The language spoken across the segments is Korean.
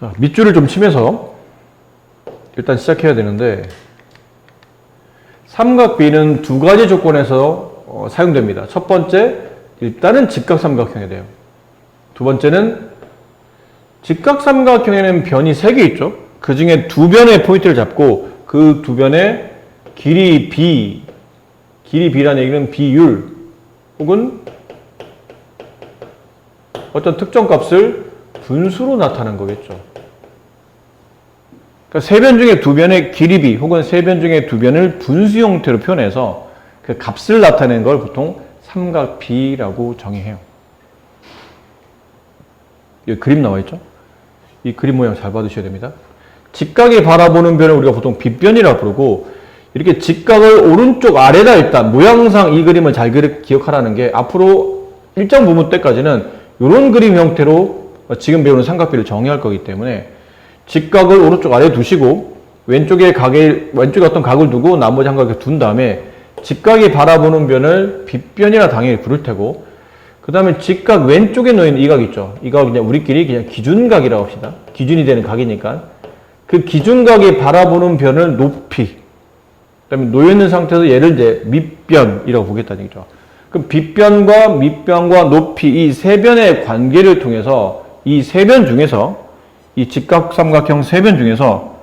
자, 밑줄을 좀 치면서 일단 시작해야 되는데, 삼각비는 두 가지 조건에서 사용됩니다. 첫 번째, 일단은 직각삼각형이 돼요. 두 번째는 직각삼각형에는 변이 3개 있죠. 그 중에 두 변의 포인트를 잡고 그 두 변의 길이 B라는 얘기는 비율 혹은 어떤 특정 값을 분수로 나타내는 거겠죠. 그러니까 세 변 중에 두 변의 길이 B 혹은 세 변 중에 두 변을 분수 형태로 표현해서 그 값을 나타내는 걸 보통 삼각비라고 정의해요. 여기 그림 나와 있죠? 이 그림 모양 잘 봐두셔야 됩니다. 직각이 바라보는 변을 우리가 보통 빗변이라고 부르고, 이렇게 직각을 오른쪽 아래다 일단 모양상 이 그림을 잘 기억하라는 게, 앞으로 일정 부분 때까지는 이런 그림 형태로 지금 배우는 삼각비를 정의할 거기 때문에 직각을 오른쪽 아래에 두시고 왼쪽에 어떤 각을 두고 나머지 한 각을 둔 다음에 직각이 바라보는 변을 빗변이라 당연히 부를 테고, 그 다음에 직각 왼쪽에 놓인 이 각 있죠. 이 각을 그냥 우리끼리 그냥 기준각이라고 합시다. 기준이 되는 각이니까. 그 기준각이 바라보는 변을 높이, 그 다음에 놓여있는 상태에서 얘를 이제 밑변이라고 보겠다는 얘기죠. 그럼 빗변과 밑변과 높이 이 세 변의 관계를 통해서 이 세 변 중에서, 이 직각삼각형 세 변 중에서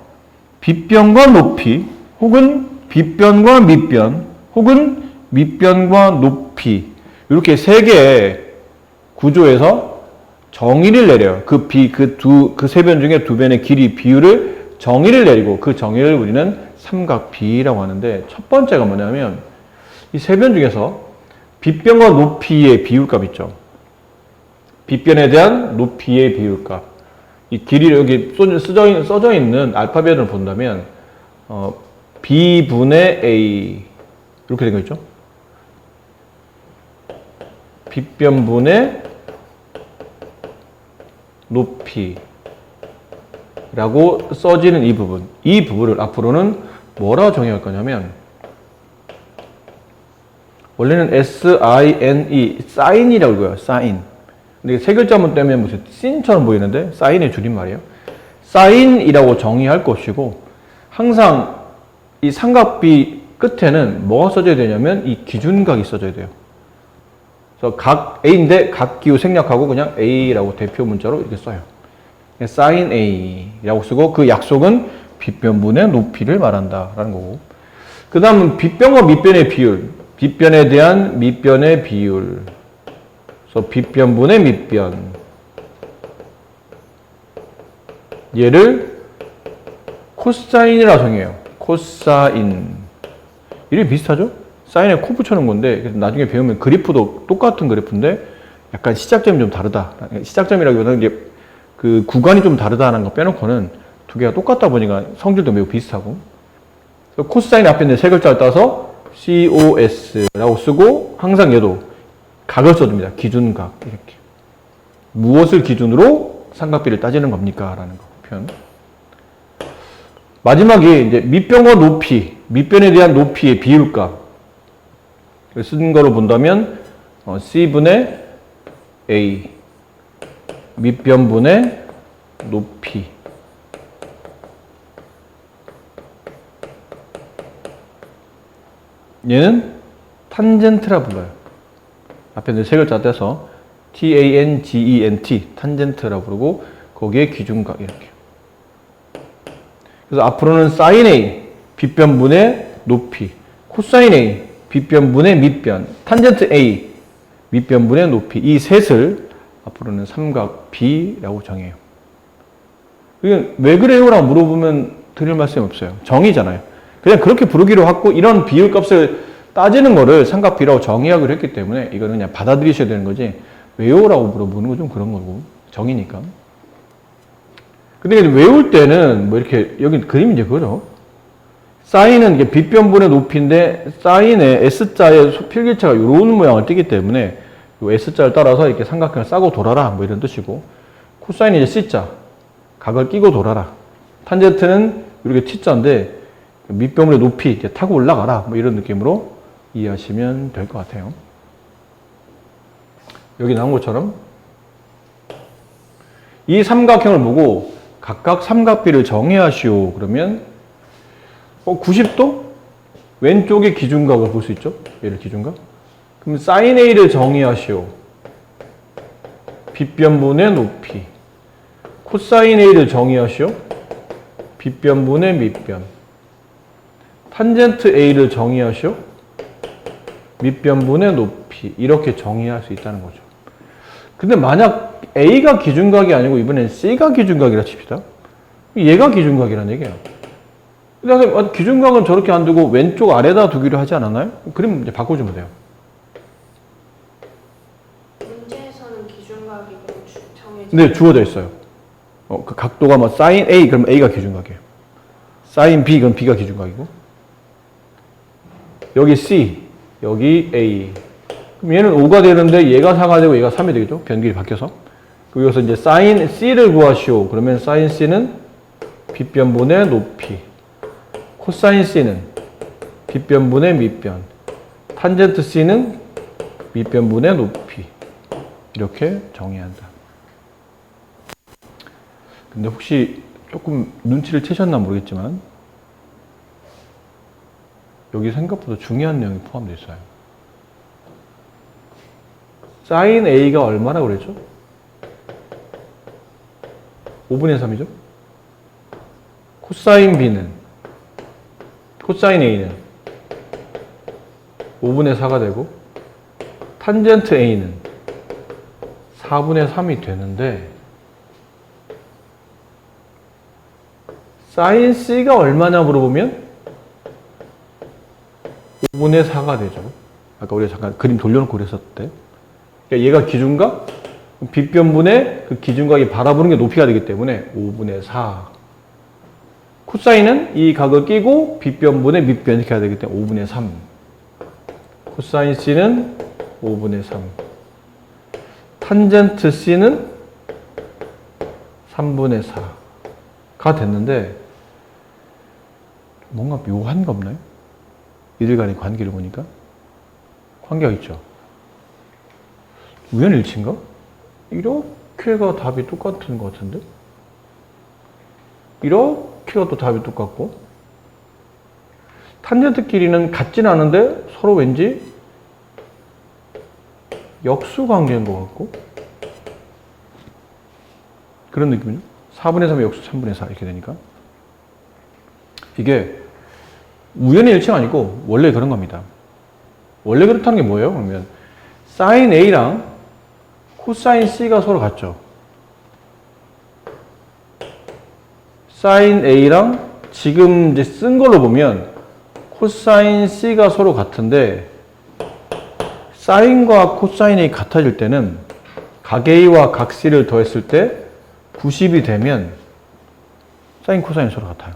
빗변과 높이 혹은 빗변과 밑변 혹은 밑변과 높이, 이렇게 세 개의 구조에서 정의를 내려요. 그 세 변 중에 두 변의 길이 비율을 정의를 내리고, 그 정의를 우리는 삼각비라고 하는데, 첫 번째가 뭐냐면 이 세 변 중에서 빗변과 높이의 비율값 있죠. 빗변에 대한 높이의 비율값. 이 길이를 여기 써져 있는 알파벳을 본다면 B분의 A 이렇게 된 거 있죠. 빗변분의 높이라고 써지는 이 부분을 앞으로는 뭐라고 정의할 거냐면, 원래는 SINE, 사인이라고 읽어요. 사인. 근데 세 글자만 떼면 무슨 씬처럼 보이는데 사인의 줄임말이에요. 사인이라고 정의할 것이고, 항상 이 삼각비 끝에는 뭐가 써져야 되냐면 이 기준각이 써져야 돼요. 그래서 각 A인데 각 기호 생략하고 그냥 A라고 대표 문자로 이렇게 써요. 사인 A라고 쓰고, 그 약속은 빗변분의 높이를 말한다라는 거고. 그 다음은 빗변과 밑변의 비율, 빗변에 대한 밑변의 비율. 그래서 빗변분의 밑변. 얘를 코사인이라고 정해요. 코사인. 이름이 비슷하죠? 사인에 코 붙여놓은 건데, 나중에 배우면 그래프도 똑같은 그래프인데 약간 시작점이 좀 다르다. 시작점이라기보다는 이제 그 구간이 좀 다르다는 거 빼놓고는 두 개가 똑같다 보니까 성질도 매우 비슷하고. 그래서 코사인 앞에 있는 세 글자를 따서 COS라고 쓰고, 항상 얘도 각을 써줍니다. 기준각. 이렇게. 무엇을 기준으로 삼각비를 따지는 겁니까? 라는 거, 표현. 마지막에 이제 밑변과 높이, 밑변에 대한 높이의 비율값. 쓴 거로 본다면, C분의 A. 밑변분의 높이. 얘는 탄젠트라 불러요. 앞에 있는 세 글자 떼서 TANGENT, 탄젠트라 부르고, 거기에 기준각 이렇게. 그래서 앞으로는 사인 A, 빗변분의 높이, 코사인 A, 빗변분의 밑변, 탄젠트 A, 밑변분의 높이, 이 셋을 앞으로는 삼각비라고 정해요. 왜 그래요? 라고 물어보면 드릴 말씀이 없어요. 정의잖아요. 그냥 그렇게 부르기로 하고, 이런 비율값을 따지는 거를 삼각비라고 정의하기로 했기 때문에 이거는 그냥 받아들이셔야 되는 거지, 왜요? 라고 물어보는 건 좀 그런 거고, 정의니까. 근데 외울 때는 뭐 이렇게, 여기 그림이 이제 그거죠. 사인은 이게 빗변분의 높이인데, 사인의 S자의 필기체가 이런 모양을 띠기 때문에 이 S자를 따라서 이렇게 삼각형을 싸고 돌아라, 뭐 이런 뜻이고, 코사인이 이제 C자, 각을 끼고 돌아라. 탄젠트는 이렇게 T자인데 밑변분의 높이, 이제 타고 올라가라, 뭐 이런 느낌으로 이해하시면 될 것 같아요. 여기 나온 것처럼 이 삼각형을 보고 각각 삼각비를 정의하시오. 그러면 90도? 왼쪽의 기준각을 볼 수 있죠? 얘를 기준각. 그럼 sin A를 정의하시오. 빗변분의 높이. 코사인 A를 정의하시오. 빗변분의 밑변. 탄젠트 A를 정의하시오. 밑변분의 높이. 이렇게 정의할 수 있다는 거죠. 근데 만약 A가 기준각이 아니고 이번엔 C가 기준각이라 칩시다. 얘가 기준각이란 얘기예요. 그다음에 기준각은 저렇게 안 두고 왼쪽 아래다 두기로 하지 않았나요? 그럼 이제 바꿔주면 돼요. 문제에서는 기준각이 정해져. 네, 주어져 있어요. 그 각도가 뭐 sin A 그럼 A가 기준각이에요. sin B 그럼 B가 기준각이고. 여기 C, 여기 A. 그럼 얘는 5가 되는데 얘가 4가 되고 얘가 3이 되겠죠? 변길이 바뀌어서. 그리고 여기서 이제 sin C를 구하시오. 그러면 sin C는 빗변분의 높이. 코사인 C는 빗변분의 밑변. 탄젠트 C는 밑변분의 높이. 이렇게 정의한다. 근데 혹시 조금 눈치를 채셨나 모르겠지만 여기 생각보다 중요한 내용이 포함되어 있어요. sin A가 얼마라고 그랬죠? 5분의 3이죠? 코사인 A는 5분의 4가 되고 탄젠트 A는 4분의 3이 되는데 sin C가 얼마냐 물어보면 5분의 4가 되죠. 아까 우리가 잠깐 그림 돌려놓고 그랬었을 때. 그러니까 얘가 기준각, 빗변분의 그 기준각이 바라보는 게 높이가 되기 때문에 5분의 4. 코사인은 이 각을 끼고 빗변분의 밑변 이렇게 해야 되기 때문에 5분의 3. 코사인 C는 5분의 3. 탄젠트 C는 3분의 4가 됐는데 뭔가 묘한 거 없나요? 이들 간의 관계를 보니까 관계가 있죠. 우연일치인가? 이렇게가 답이 똑같은 것 같은데? 이렇게가 또 답이 똑같고 탄젠트 길이는 같진 않은데 서로 왠지 역수 관계인 것 같고 그런 느낌이죠. 4분의 3의 역수 3분의 4 이렇게 되니까 이게 우연의 일치가 아니고 원래 그런 겁니다. 원래 그렇다는 게 뭐예요? 그러면 sin A랑 코사인 C가 서로 같죠. sin A랑 지금 이제 쓴 걸로 보면 코사인 C가 서로 같은데 사인과 코사인 A 같아질 때는 각 A와 각 C를 더했을 때 90이 되면 사인 코사인이 서로 같아요.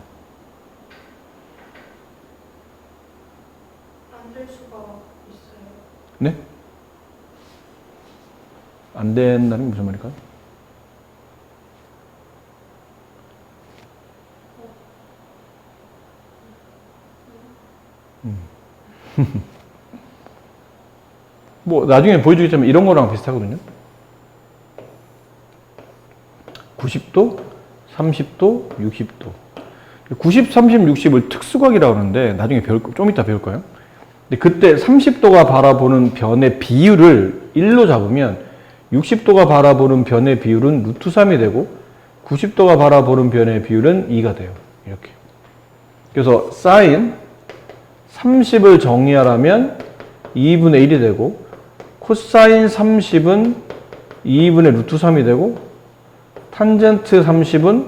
안 될 수가 있어요. 네? 안 된다는 게 무슨 말일까요? 뭐 나중에 보여주겠지만 이런 거랑 비슷하거든요. 90도, 30도, 60도. 90, 30, 60을 특수각이라고 하는데 나중에 좀 이따 배울 거예요. 근데 그때 30도가 바라보는 변의 비율을 1로 잡으면 60도가 바라보는 변의 비율은 루트 3이 되고 90도가 바라보는 변의 비율은 2가 돼요. 이렇게. 그래서 sin 30을 정의하라면 2분의 1이 되고 코사인 30은 2분의 루트 3이 되고 탄젠트 30은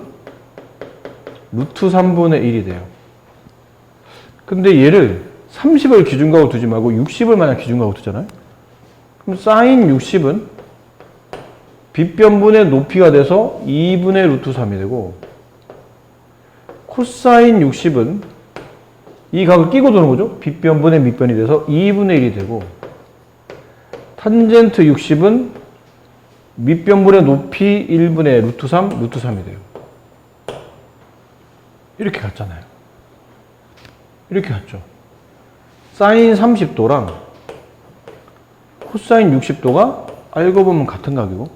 루트 3분의 1이 돼요. 근데 얘를 30을 기준각으로 두지 말고 60을 만약 기준각으로 두잖아요. 그럼 sin 60은 빗변분의 높이가 돼서 2분의 루트 3이 되고 코사인 60은 이 각을 끼고 도는 거죠. 빗변분의 밑변이 돼서 2분의 1이 되고 탄젠트 60은 밑변분의 높이 1분의 루트 3, 루트 3이 돼요. 이렇게 갔잖아요. 이렇게 갔죠. 사인 30도랑 코사인 60도가 알고 보면 같은 각이고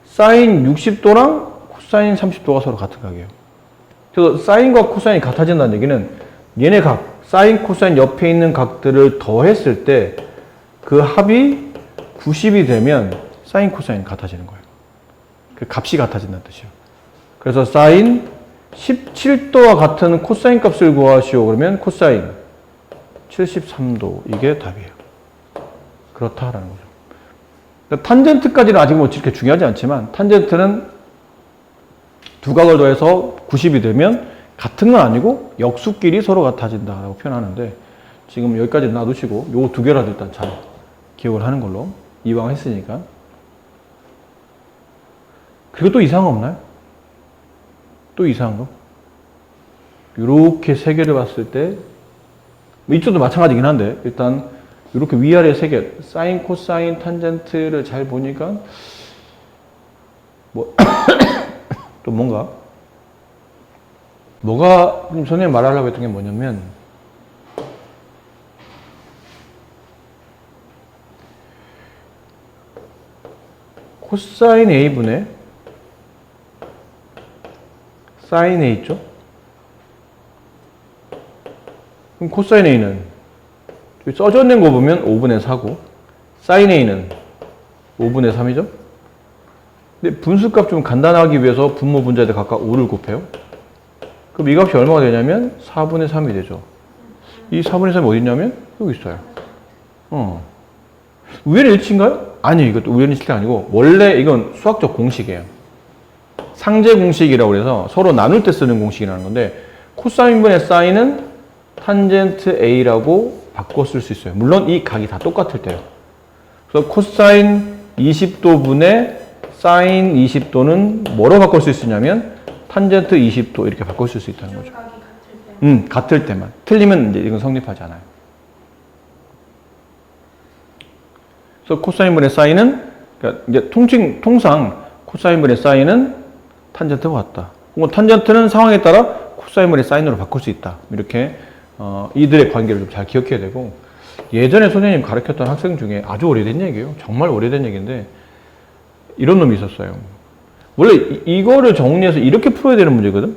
사인 60도랑 코사인 30도가 서로 같은 각이에요. 그래서 사인과 코사인이 같아진다는 얘기는 얘네 각, 사인, 코사인 옆에 있는 각들을 더했을 때 그 합이 90이 되면 사인, 코사인이 같아지는 거예요. 그 값이 같아진다는 뜻이에요. 그래서 사인 17도와 같은 코사인 값을 구하시오. 그러면 코사인 73도. 이게 답이에요. 그렇다라는 거죠. 그러니까 탄젠트까지는 아직 뭐 이렇게 중요하지 않지만 탄젠트는 두 각을 더해서 90이 되면 같은 건 아니고 역수끼리 서로 같아진다라고 표현하는데 지금 여기까지 놔두시고 요 두 개라도 일단 잘 기억을 하는 걸로 이왕 했으니까. 그리고 또 이상한 거 없나요? 또 이상한 거? 이렇게 세 개를 봤을 때 이쪽도 마찬가지긴 한데 일단 이렇게 위아래 세 개 사인, 코사인, 탄젠트를 잘 보니까 뭐 또 뭐가 선생님 말하려고 했던 게 뭐냐면 코사인 A분의 사인 A 있죠? 그럼 코사인 A는 써져 있는 거 보면 5분의 4고 사인 A는 5분의 3이죠? 근데 분수값 좀 간단하기 위해서 분모 분자에다 각각 5를 곱해요. 그럼 이 값이 얼마가 되냐면 4분의 3이 되죠. 이 4분의 3이 어디 있냐면 여기 있어요. 우연의 일치인가요? 아니요. 이것도 우연의 일치가 아니고 원래 이건 수학적 공식이에요. 상제 공식이라고 해서 서로 나눌 때 쓰는 공식이라는 건데 코사인분의 사인은 탄젠트 A라고 바꿔 쓸 수 있어요. 물론 이 각이 다 똑같을 때요. 그래서 코사인 20도분의 사인 20도는 뭐로 바꿀 수 있으냐면 탄젠트 20도 이렇게 바꿀 수 있다는 거죠. 기준각이 같을 때. 같을 때만. 틀리면 이제 이건 성립하지 않아요. 그래서 코사인분의 사인은 그러니까 이제 통상 코사인분의 사인은 탄젠트와 같다. 혹은 탄젠트는 상황에 따라 코사인분의 사인으로 바꿀 수 있다. 이렇게 이들의 관계를 좀 잘 기억해야 되고 예전에 선생님 가르쳤던 학생 중에 아주 오래된 얘기예요. 정말 오래된 얘기인데 이런 놈이 있었어요. 원래 이거를 정리해서 이렇게 풀어야 되는 문제거든.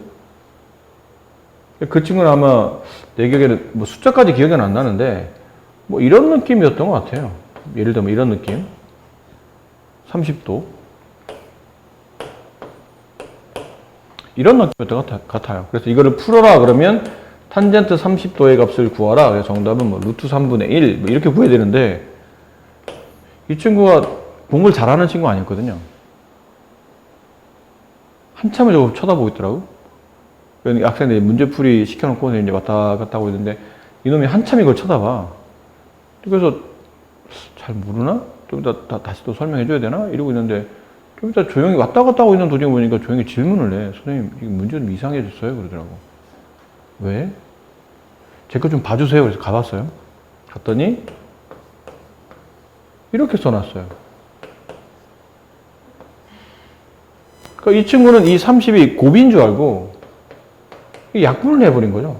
그 친구는 아마 내 기억에는 뭐 숫자까지 기억은 안 나는데 뭐 이런 느낌이었던 것 같아요. 예를 들면 이런 느낌. 30도. 이런 느낌이었던 것 같아요. 그래서 이거를 풀어라 그러면 탄젠트 30도의 값을 구하라. 그래서 정답은 뭐 루트 3분의 1 뭐 이렇게 구해야 되는데 이 친구가 공부를 잘하는 친구가 아니었거든요. 한참을 저거 쳐다보고 있더라고. 학생들이 문제풀이 시켜놓고 이제 왔다 갔다 하고 있는데 이놈이 한참 이걸 쳐다봐. 그래서 잘 모르나? 좀 이따 다시 또 설명해줘야 되나? 이러고 있는데 좀 이따 조용히 왔다 갔다 하고 있는 도중에 보니까 조용히 질문을 해. 선생님, 이게 문제 좀 이상해졌어요? 그러더라고. 왜? 제 거 좀 봐주세요. 그래서 가봤어요. 갔더니 이렇게 써놨어요. 그러니까 이 친구는 이 30이 곱인 줄 알고 약분을 해버린 거죠.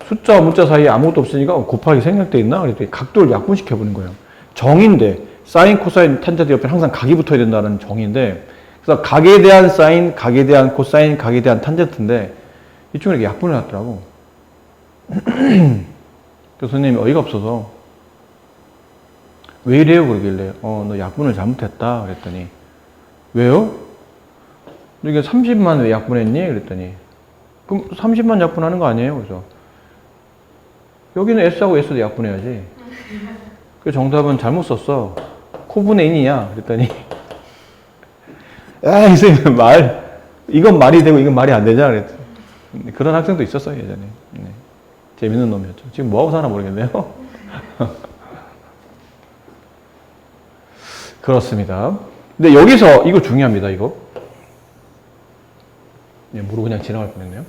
숫자와 문자 사이에 아무것도 없으니까 곱하기 생략돼 있나? 그랬더니 각도를 약분시켜버린 거예요. 정인데 사인, 코사인, 탄젠트 옆에 항상 각이 붙어야 된다는 정인데 그래서 각에 대한 사인, 각에 대한 코사인, 각에 대한 탄젠트인데 이 친구는 이렇게 약분을 해놨더라고. 그래서 선생님이 어이가 없어서 왜 이래요? 그러길래 너 약분을 잘못했다. 그랬더니 왜요? 이게 30만 왜 약분했니? 그랬더니 그럼 30만 약분하는 거 아니에요? 그래서 여기는 S하고 S도 약분해야지. 그 정답은 잘못 썼어. 코분의 인이야. 그랬더니 아, 이 선생님 이건 말이 되고 이건 말이 안 되잖아. 그랬더니 그런 학생도 있었어요 예전에. 네. 재밌는 놈이었죠. 지금 뭐하고 사나 모르겠네요. 그렇습니다. 근데 여기서 이거 중요합니다. 이거 모르고 그냥 지나갈 뻔했네요.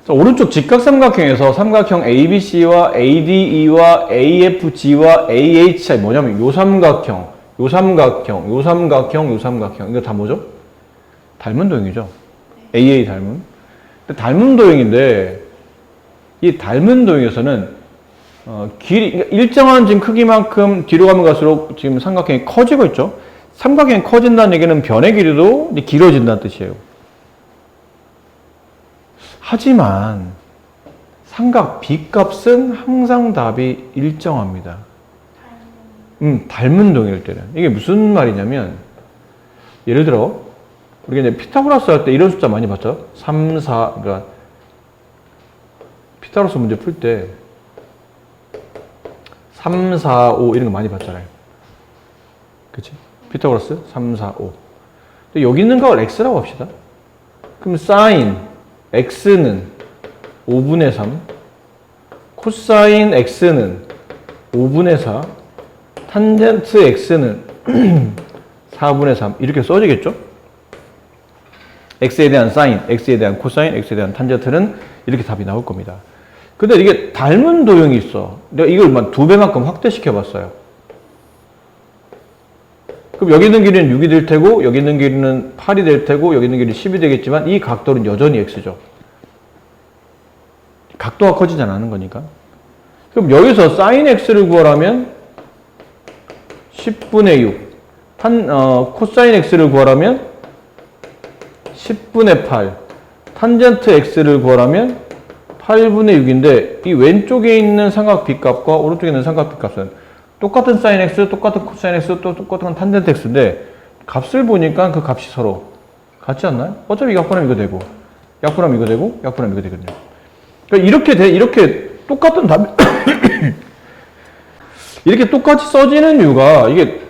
오른쪽 직각삼각형에서 삼각형 ABC와 ADE와 AFG와 AHI 뭐냐면 요 삼각형 이거 다 뭐죠? 닮은 도형이죠. AA 닮은. 닮은 도형인데 이 닮은 도형에서는 길이 그러니까 일정한 지금 크기만큼 뒤로 가면 갈수록 지금 삼각형이 커지고 있죠. 삼각형이 커진다는 얘기는 변의 길이도 이제 길어진다는 뜻이에요. 하지만 삼각 B값은 항상 답이 일정합니다. 닮은 동일 때는. 이게 무슨 말이냐면, 예를 들어, 우리가 이제 피타고라스 할 때 이런 숫자 많이 봤죠? 3, 4, 그러니까, 피타고라스 문제 풀 때, 3, 4, 5 이런 거 많이 봤잖아요. 그치? 피타고라스 3, 4, 5. 근데 여기 있는 걸 x라고 합시다. 그럼 사인 x는 5분의 3, 코사인 x는 5분의 4, 탄젠트 x는 4분의 3 이렇게 써지겠죠? x에 대한 사인, x에 대한 코사인, x에 대한 탄젠트는 이렇게 답이 나올 겁니다. 근데 이게 닮은 도형이 있어. 내가 이걸 2배만큼 확대시켜 봤어요. 그럼 여기 있는 길이는 6이 될 테고, 여기 있는 길이는 8이 될 테고, 여기 있는 길이는 10이 되겠지만, 이 각도는 여전히 x죠. 각도가 커지지 않는 거니까. 그럼 여기서 sin x를 구하라면 10분의 6, 코사인 x를 구하라면 10분의 8, 탄젠트 x를 구하라면 8분의 6인데, 이 왼쪽에 있는 삼각 B값과 오른쪽에 있는 삼각 B값은 똑같은 sin x, 똑같은 코사인 x, 또 똑같은 탄젠트 x인데, 값을 보니까 그 값이 서로 같지 않나요? 어차피 약분하면 이거 되고, 약분하면 이거 되고, 약분하면 이거 되거든요. 그러니까 이렇게 똑같은 답이, 이렇게 똑같이 써지는 이유가, 이게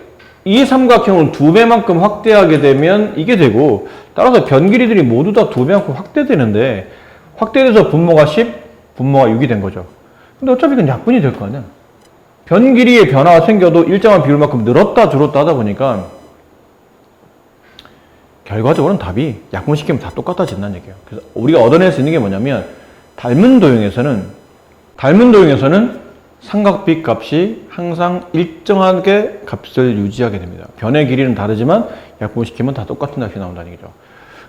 이 삼각형을 2배만큼 확대하게 되면 이게 되고, 따라서 변 길이들이 모두 다 2배만큼 확대되는데, 확대돼서 분모가 10, 분모가 6이 된 거죠. 근데 어차피 이건 약분이 될 거 아니야. 변 길이의 변화가 생겨도 일정한 비율만큼 늘었다 줄었다 하다 보니까 결과적으로는 답이 약분시키면 다 똑같아진다는 얘기예요. 그래서 우리가 얻어낼 수 있는 게 뭐냐면, 닮은 도형에서는 삼각 B 값이 항상 일정하게 값을 유지하게 됩니다. 변의 길이는 다르지만 약분시키면 다 똑같은 답이 나온다는 얘기죠.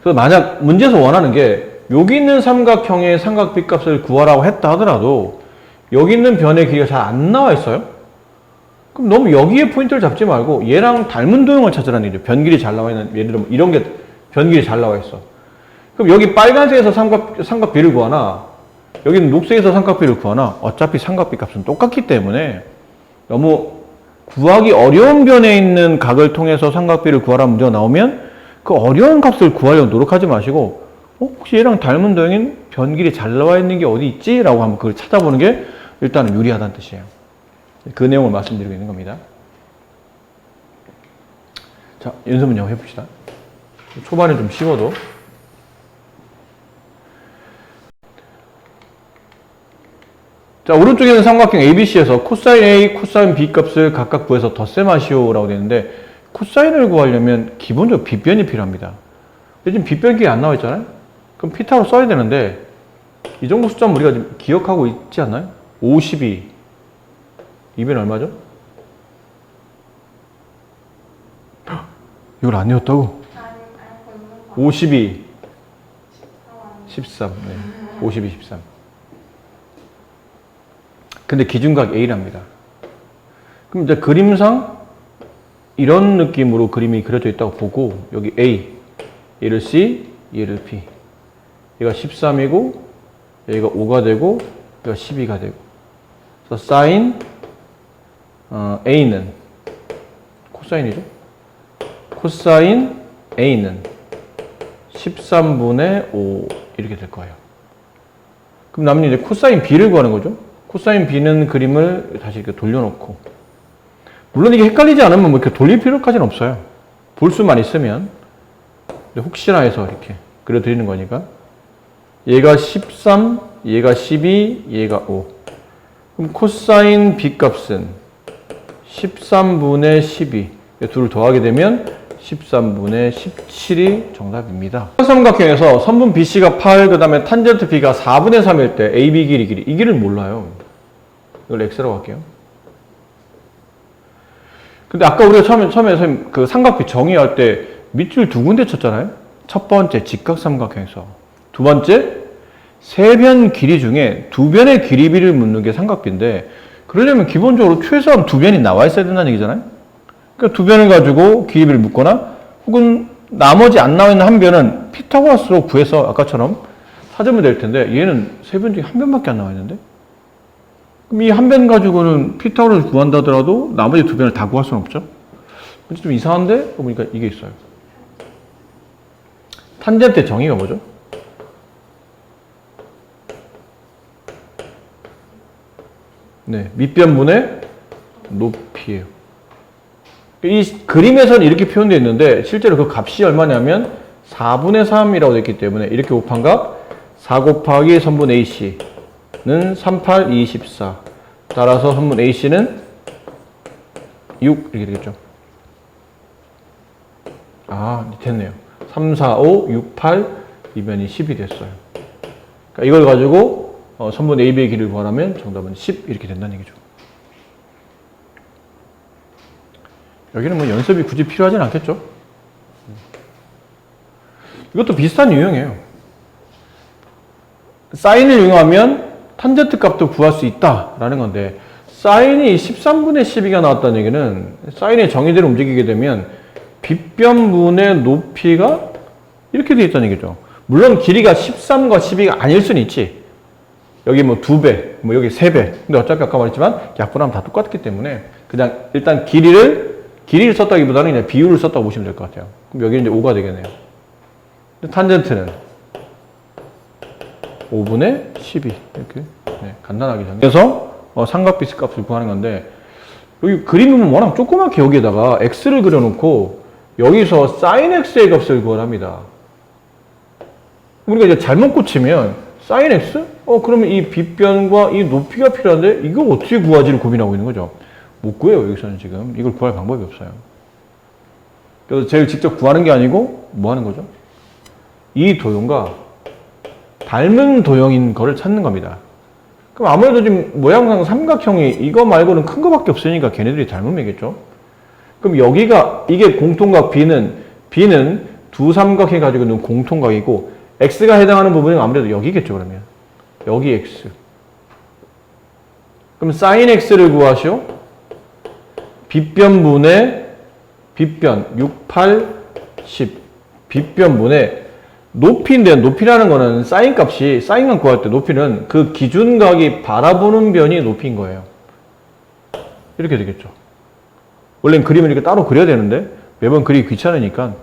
그래서 만약 문제에서 원하는 게 여기 있는 삼각형의 삼각 B 값을 구하라고 했다 하더라도 여기 있는 변의 길이가 잘 안 나와 있어요? 그럼 너무 여기에 포인트를 잡지 말고 얘랑 닮은 도형을 찾으라는 얘기죠. 변 길이 잘 나와 있는, 예를 들면 이런 게 변 길이 잘 나와 있어. 그럼 여기 빨간색에서 삼각 B를 구하나, 여기는 녹색에서 삼각 B를 구하나, 어차피 삼각 B 값은 똑같기 때문에 너무 구하기 어려운 변에 있는 각을 통해서 삼각 B를 구하라는 문제가 나오면 그 어려운 값을 구하려고 노력하지 마시고, 혹시 얘랑 닮은 도형인 변 길이 잘 나와 있는 게 어디 있지? 라고 한번 그걸 찾아보는 게 일단은 유리하다는 뜻이에요. 그 내용을 말씀드리고 있는 겁니다. 자, 연습 문제 한번 해봅시다. 초반에 좀 쉬워도. 자, 오른쪽에는 삼각형 ABC에서 코사인 A, 코사인 B 값을 각각 구해서 덧셈하시오라고 되어 있는데, 코사인을 구하려면 기본적으로 빗변이 필요합니다. 근데 지금 빗변이 안 나와 있잖아요? 그럼 피타로 써야 되는데, 이 정도 숫자는 우리가 지금 기억하고 있지 않나요? 52. 2변 얼마죠? 이걸 안 외웠다고? 52. 13. 네. 52, 13. 근데 기준각 A랍니다. 그럼 이제 그림상 이런 느낌으로 그림이 그려져 있다고 보고, 여기 A, 얘를 C, 얘를 B. 얘가 13이고, 얘가 5가 되고, 얘가 12가 되고. 그래서 사인 A는 코사인이죠. 코사인 A는 13분의 5 이렇게 될 거예요. 그럼 남는 이제 코사인 B를 구하는 거죠. 코사인 B는 그림을 다시 이렇게 돌려놓고, 물론 이게 헷갈리지 않으면 뭐 이렇게 돌릴 필요까지는 없어요. 볼 수만 있으면. 혹시나 해서 이렇게 그려드리는 거니까. 얘가 13, 얘가 12, 얘가 5. 그럼 코사인 B 값은 13분의 12. 둘을 더하게 되면 13분의 17이 정답입니다. 삼각형에서 선분 BC가 8, 그 다음에 탄젠트 B가 4분의 3일 때 AB 길이. 이 길을 몰라요. 이걸 X라고 할게요. 근데 아까 우리가 처음에 선생님 그 삼각비 정의할 때 밑줄 2군데 쳤잖아요. 첫 번째 직각삼각형에서, 두 번째 세 변 길이 중에 2변의 길이비를 묻는 게 삼각비인데, 그러려면 기본적으로 최소한 2변이 나와 있어야 된다는 얘기잖아요. 그러니까 두 변을 가지고 기입을 묻거나 혹은 나머지 안 나와 있는 한 변은 피타고라스로 구해서 아까처럼 찾으면 될 텐데 얘는 세 변 중에 한 변밖에 안 나와 있는데 그럼 이 한 변 가지고는 피타고라스 구한다 하더라도 나머지 두 변을 다 구할 수는 없죠. 좀 이상한데? 보니까 이게 있어요. 탄젠트의 정의가 뭐죠? 네, 밑변분의 높이에요. 이 그림에서는 이렇게 표현되어 있는데 실제로 그 값이 얼마냐면 4분의 3이라고 되어 있기 때문에 이렇게 곱한 값 4 곱하기 선분 AC는 38, 2, 14 따라서 선분 AC는 6 이렇게 되겠죠. 아, 됐네요. 3, 4, 5, 6, 8 이변이 10이 됐어요. 그러니까 이걸 가지고 선분 AB의 길이를 구하라면 정답은 10 이렇게 된다는 얘기죠. 여기는 뭐 연습이 굳이 필요하진 않겠죠. 이것도 비슷한 유형이에요. 사인을 이용하면 탄젠트 값도 구할 수 있다라는 건데 사인이 13분의 12가 나왔다는 얘기는 사인의 정의대로 움직이게 되면 빗변분의 높이가 이렇게 되어 있다는 얘기죠. 물론 길이가 13과 12가 아닐 수는 있지. 여기 뭐 2배, 뭐 여기 3배. 근데 어차피 아까 말했지만 약분하면 다 똑같기 때문에 그냥 일단 길이를 썼다기보다는 그냥 비율을 썼다고 보시면 될 것 같아요. 그럼 여기는 이제 5가 되겠네요. 탄젠트는 5분의 12 이렇게 간단하게 정해서 삼각비스 값을 구하는 건데 여기 그림은 워낙 조그맣게 여기에다가 x를 그려놓고 여기서 sin x의 값을 구하랍니다. 우리가 이제 잘못 고치면 sin x? 그러면 이 빗변과 이 높이가 필요한데 이거 어떻게 구하지를 고민하고 있는 거죠. 못 구해요. 여기서는 지금 이걸 구할 방법이 없어요. 그래서 제일 직접 구하는 게 아니고 뭐 하는 거죠? 이 도형과 닮은 도형인 거를 찾는 겁니다. 그럼 아무래도 지금 모양상 삼각형이 이거 말고는 큰 거밖에 없으니까 걔네들이 닮음이겠죠. 그럼 여기가 이게 공통각 B는 두 삼각형 가지고 있는 공통각이고 X가 해당하는 부분은 아무래도 여기겠죠. 그러면 여기 X. 그럼 sin X를 구하시오. 빗변분의 빗변 6, 8, 10 빗변분의 높이인데 높이라는 거는 사인 값이 사인만 구할 때 높이는 그 기준각이 바라보는 변이 높이인 거예요. 이렇게 되겠죠. 원래는 그림을 이렇게 따로 그려야 되는데 매번 그리기 귀찮으니까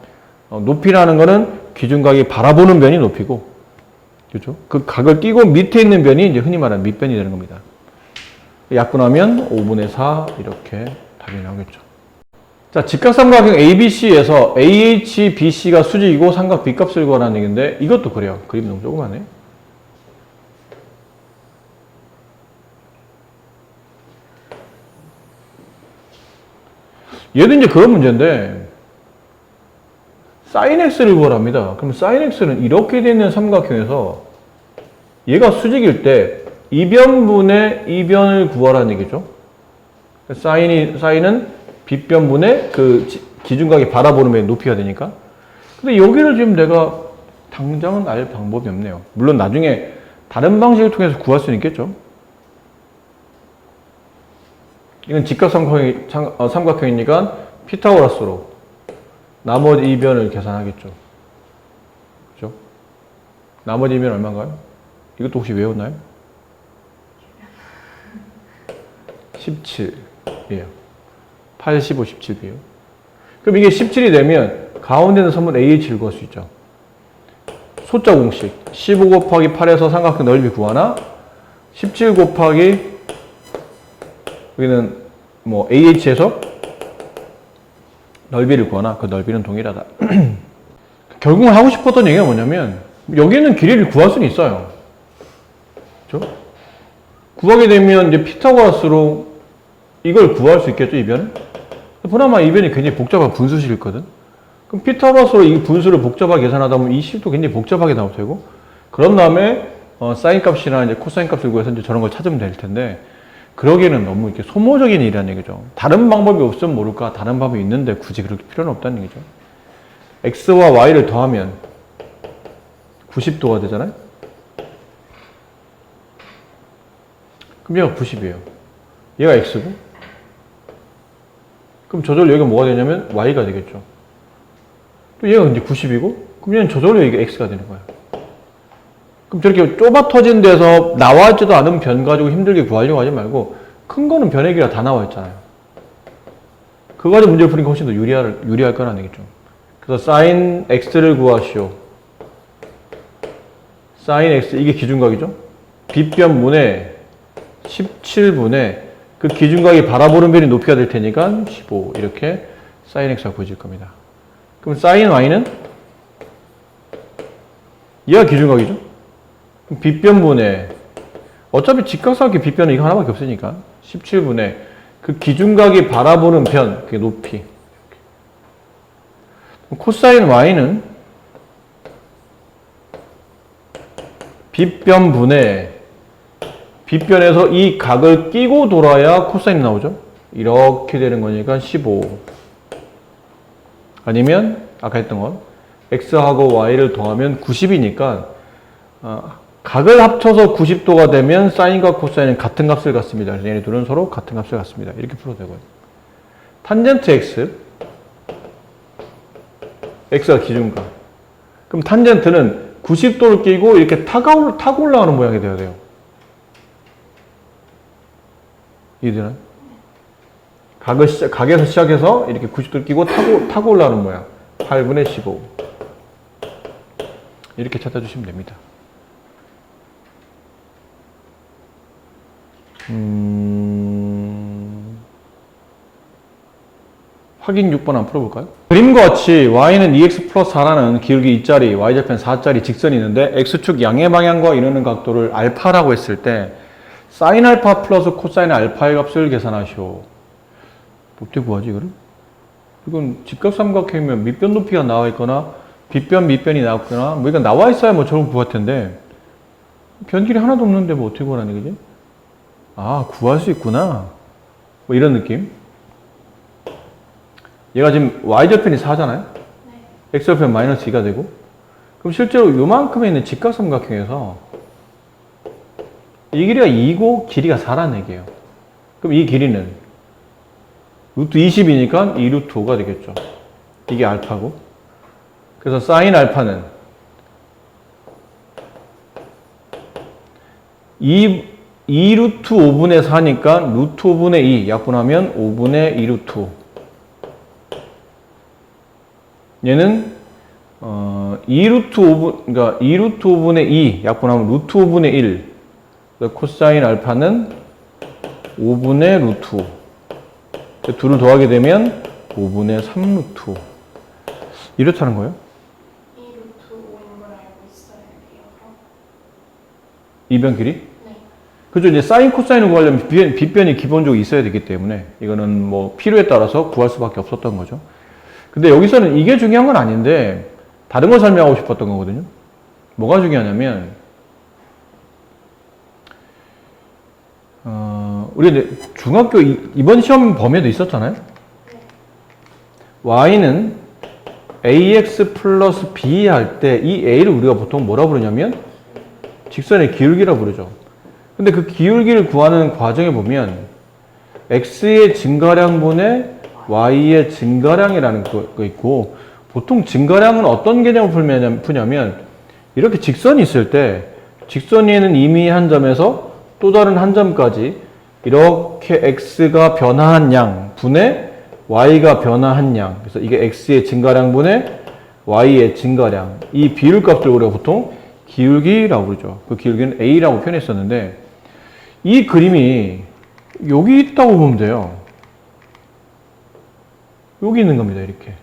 높이라는 거는 기준각이 바라보는 변이 높이고 그렇죠? 그 각을 띄고 밑에 있는 변이 이제 흔히 말하는 밑변이 되는 겁니다. 약분하면 5분의 4 이렇게 답이 나오겠죠. 자, 직각삼각형 ABC에서 AH, BC가 수직이고 삼각 B값을 구하라는 얘기인데 이것도 그래요. 그림 너무 조그마네. 얘도 이제 그런 문제인데 sin x를 구하랍니다. 그럼 sin x는 이렇게 되는 삼각형에서 얘가 수직일 때 이변분의 이변을 구하라는 얘기죠. 사인은 빗변분의 그 기준각이 바라보는 면의 높이가 되니까. 근데 여기를 지금 내가 당장은 알 방법이 없네요. 물론 나중에 다른 방식을 통해서 구할 수는 있겠죠. 이건 직각삼각형이니까 피타고라스로 나머지 이변을 계산하겠죠. 그죠? 나머지 이변 얼마인가요? 이것도 혹시 외웠나요? 17이에요. 85, 17이에요. 그럼 이게 17이 되면 가운데 있는 선분 AH를 구할 수 있죠. 숫자 공식 15 곱하기 8에서 삼각형 넓이 구하나 17 곱하기 여기는 뭐 AH에서 넓이를 구하나 그 넓이는 동일하다. 결국은 하고 싶었던 얘기가 뭐냐면 여기는 길이를 구할 수는 있어요. 그렇죠? 구하게 되면 이제 피타고라스로 이걸 구할 수 있겠죠, 이변을? 그나마 이변이 굉장히 복잡한 분수식이 있거든. 그럼 피타고라스로 이 분수를 복잡하게 계산하다 보면 이 식도 굉장히 복잡하게 나올 테고, 그런 다음에 사인 값이나 이제 코사인 값을 구해서 이제 저런 걸 찾으면 될 텐데, 그러기에는 너무 이렇게 소모적인 일이라는 얘기죠. 다른 방법이 없으면 모를까? 다른 방법이 있는데 굳이 그렇게 필요는 없다는 얘기죠. x와 y를 더하면 90도가 되잖아요. 그럼 얘가 90이에요. 얘가 x고 그럼 저절로 여기가 뭐가 되냐면 y가 되겠죠. 또 얘가 이제 90이고, 그럼 얘는 저절로 이게 x가 되는 거야. 그럼 저렇게 좁아 터진 데서 나와 있지도 않은 변 가지고 힘들게 구하려고 하지 말고, 큰 거는 변의 길이가 다 나와 있잖아요. 그거 가지고 문제를 푸니까 훨씬 더 유리할 건 아니겠죠. 그래서 sin x를 구하시오. sin x, 이게 기준각이죠. 빗변분의 17분의 그 기준각이 바라보는 변이 높이가 될 테니까 15, 이렇게 sin x가 구해질 겁니다. 그럼 sin y는 얘가 기준각이죠. 그럼 빗변분의, 어차피 직각삼각형 빗변은 이거 하나밖에 없으니까 17분의 그 기준각이 바라보는 변, 그게 높이. 코사인 y는 빗변분의 빗변에서 이 각을 끼고 돌아야 코사인이 나오죠. 이렇게 되는 거니까 15. 아니면 아까 했던 건 x하고 y를 더하면 90이니까 각을 합쳐서 90도가 되면 사인과 코사인은 같은 값을 갖습니다. 그래서 얘네 둘은 서로 같은 값을 갖습니다. 이렇게 풀어도 되고요. 탄젠트 x, x가 기준각. 그럼 탄젠트는 90도를 끼고 이렇게 타고 올라가는 모양이 되어야 돼요. 이해되나요? 각에서 시작해서 이렇게 90도를 끼고 타고 올라가는 모양. 8분의 15. 이렇게 찾아주시면 됩니다. 확인 6번 한번 풀어볼까요? 그림과 같이 y는 2x 플러스 4라는 기울기 2짜리, y좌편 4짜리 직선이 있는데 x축 양의 방향과 이루는 각도를 알파라고 했을 때 sin 알파 플러스 코사인 알파의 값을 계산하시오. 어떻게 구하지 이거를? 이건 직각삼각형이면 밑변 높이가 나와 있거나 빗변 밑변이 나왔거나 뭐 이거 나와 있어야 뭐 저런 구할 텐데 변길이 하나도 없는데 뭐 어떻게 구하라는 얘기지? 아, 구할 수 있구나. 뭐 이런 느낌. 얘가 지금 y좌편이 4잖아요? 네. x좌편 마이너스 2가 되고. 그럼 실제로 요만큼에 있는 직각삼각형에서 이 길이가 2고 길이가 4라는 얘기예요. 그럼 이 길이는 루트 20이니까 2 루트 5가 되겠죠. 이게 알파고. 그래서 사인 알파는 2 루트 5분의 4니까 루트 5분의 2 약분하면 5분의 2 루트 5. 얘는 2 루트 5분, 그러니까 2 루트 5분의 2 약분하면 루트 5분의 1. 코사인 알파는 5분의 루트 5. 둘을 더하게 되면 5분의 3 루트 5. 이렇다는 거예요? 2 루트 5인 걸 알고 있어야 돼요. 이변 길이? 네. 그죠. 이제 사인 코사인을 구하려면 빗변이 기본적으로 있어야 되기 때문에 이거는 뭐 필요에 따라서 구할 수밖에 없었던 거죠. 근데 여기서는 이게 중요한 건 아닌데 다른 걸 설명하고 싶었던 거거든요. 뭐가 중요하냐면 우리 중학교 이번 시험 범위에도 있었잖아요. y는 ax 플러스 b 할 때 이 a를 우리가 보통 뭐라 부르냐면 직선의 기울기라 부르죠. 근데 그 기울기를 구하는 과정에 보면 x의 증가량분의 y의 증가량이라는 거 있고, 보통 증가량은 어떤 개념을 푸냐면 이렇게 직선이 있을 때 직선 위에는 이미 한 점에서 또 다른 한 점까지 이렇게 x가 변화한 양 분의 y가 변화한 양, 그래서 이게 x의 증가량분의 y의 증가량, 이 비율값을 우리가 보통 기울기라고 그러죠. 그 기울기는 a라고 표현했었는데 이 그림이 여기 있다고 보면 돼요. 여기 있는 겁니다. 이렇게.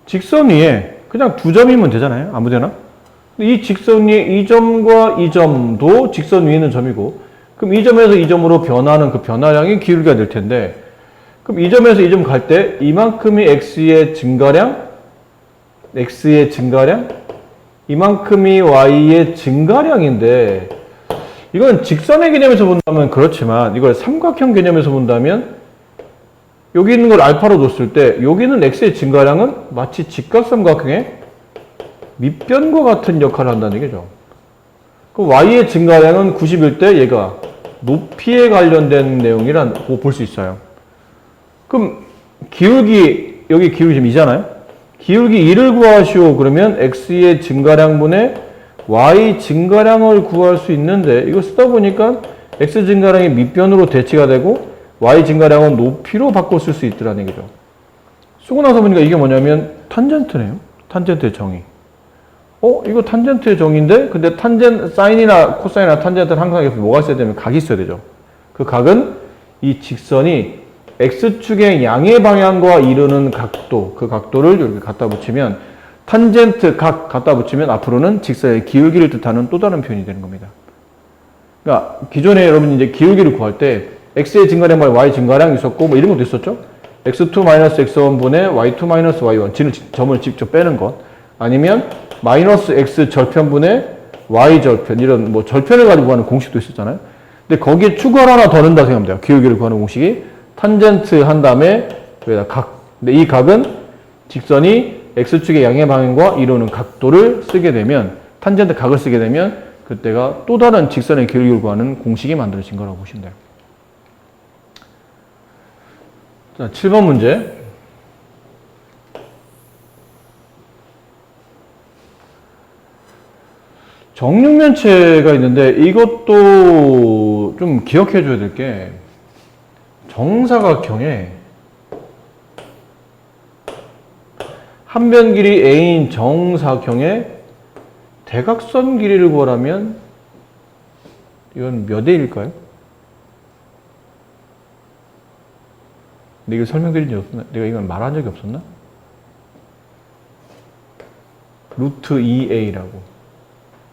직선 위에 그냥 두 점이면 되잖아요. 아무데나. 이 직선 위에 이 점과 이 점도 직선 위에 있는 점이고, 그럼 이 점에서 이 점으로 변하는 그 변화량이 기울기가 될 텐데, 그럼 이 점에서 이 점 갈 때 이만큼이 x의 증가량, 이만큼이 y의 증가량인데, 이건 직선의 개념에서 본다면 그렇지만 이걸 삼각형 개념에서 본다면 여기 있는 걸 알파로 뒀을 때 여기는 x의 증가량은 마치 직각삼각형의 밑변과 같은 역할을 한다는 얘기죠. 그럼 y의 증가량은 90일 때 얘가 높이에 관련된 내용이라고 볼 수 있어요. 그럼 기울기, 여기 기울기 지금 2잖아요. 기울기 2를 구하시오. 그러면 x의 증가량분의 y 증가량을 구할 수 있는데 이거 쓰다 보니까 x 증가량이 밑변으로 대치가 되고 y 증가량은 높이로 바꿔 쓸 수 있더라는 얘기죠. 쓰고 나서 보니까 이게 뭐냐면 탄젠트네요. 탄젠트의 정의. 이거 탄젠트의 정의인데 근데 사인이나 코사인이나 탄젠트는 항상 옆에 뭐가 있어야 되면 각이 있어야 되죠. 그 각은 이 직선이 x축의 양의 방향과 이루는 각도, 그 각도를 이렇게 갖다 붙이면 탄젠트 각 갖다 붙이면 앞으로는 직선의 기울기를 뜻하는 또 다른 표현이 되는 겁니다. 그러니까 기존에 여러분 이제 기울기를 구할 때 x의 증가량과 y 증가량이 있었고 뭐 이런 것도 있었죠. x2-x1분의 y2-y1 점을 직접 빼는 것 아니면 마이너스 x 절편분의 y 절편 이런 뭐 절편을 가지고 하는 공식도 있었잖아요. 근데 거기에 추가를 하나 더 넣는다 생각하면 돼요. 기울기를 구하는 공식이 탄젠트 한 다음에 각. 근데 이 각은 직선이 x축의 양의 방향과 이루는 각도를 쓰게 되면 탄젠트 각을 쓰게 되면 그때가 또 다른 직선의 기울기를 구하는 공식이 만들어진 거라고 보시면 돼요. 자, 7번 문제. 정육면체가 있는데 이것도 좀 기억해 줘야 될 게 정사각형에 한 변 길이 a인 정사각형에 대각선 길이를 구하라면 이건 몇 a일까요? 내가 설명드린 적이 없었나? 내가 이건 말한 적이 없었나? 루트 2a라고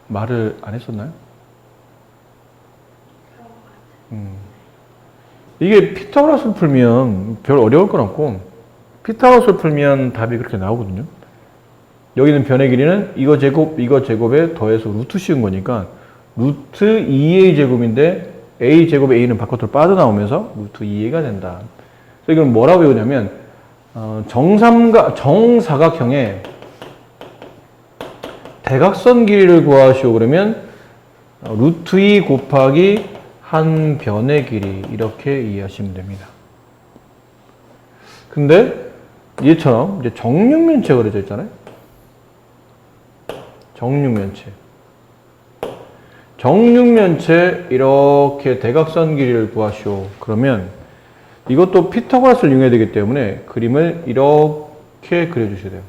말을 안 했었나요? 이게 피타고라스를 풀면 별 어려울 건 없고 피타고라스를 풀면 답이 그렇게 나오거든요. 여기는 변의 길이는 이거 제곱에 더해서 루트 씌운 거니까 루트 2a 제곱인데 a 제곱 a는 바깥으로 빠져나오면서 루트 2a가 된다. 그래서 이건 뭐라고 외우냐면 정사각형의 대각선 길이를 구하시오. 그러면 루트 2 곱하기 한 변의 길이 이렇게 이해하시면 됩니다. 근데 얘처럼 이제 정육면체가 그려져 있잖아요. 정육면체 이렇게 대각선 길이를 구하시오. 그러면 이것도 피타고라스를 이용해야 되기 때문에 그림을 이렇게 그려주셔야 돼요.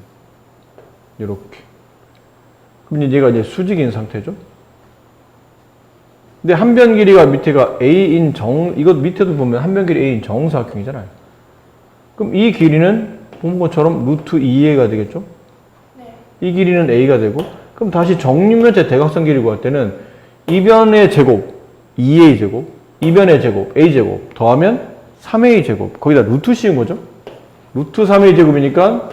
이렇게. 그럼 얘가 이제 수직인 상태죠. 근데 한 변 길이가 밑에가 a인 이것 밑에도 보면 한 변 길이 a인 정사각형이잖아요. 그럼 이 길이는 본 것처럼 루트 2a가 되겠죠? 네. 이 길이는 a가 되고, 그럼 다시 정육면체 대각선 길이 구할 때는 이 변의 제곱, 2a 제곱, 이 변의 제곱, a 제곱 더하면 3a 제곱. 거기다 루트 씌운 거죠? 루트 3a 제곱이니까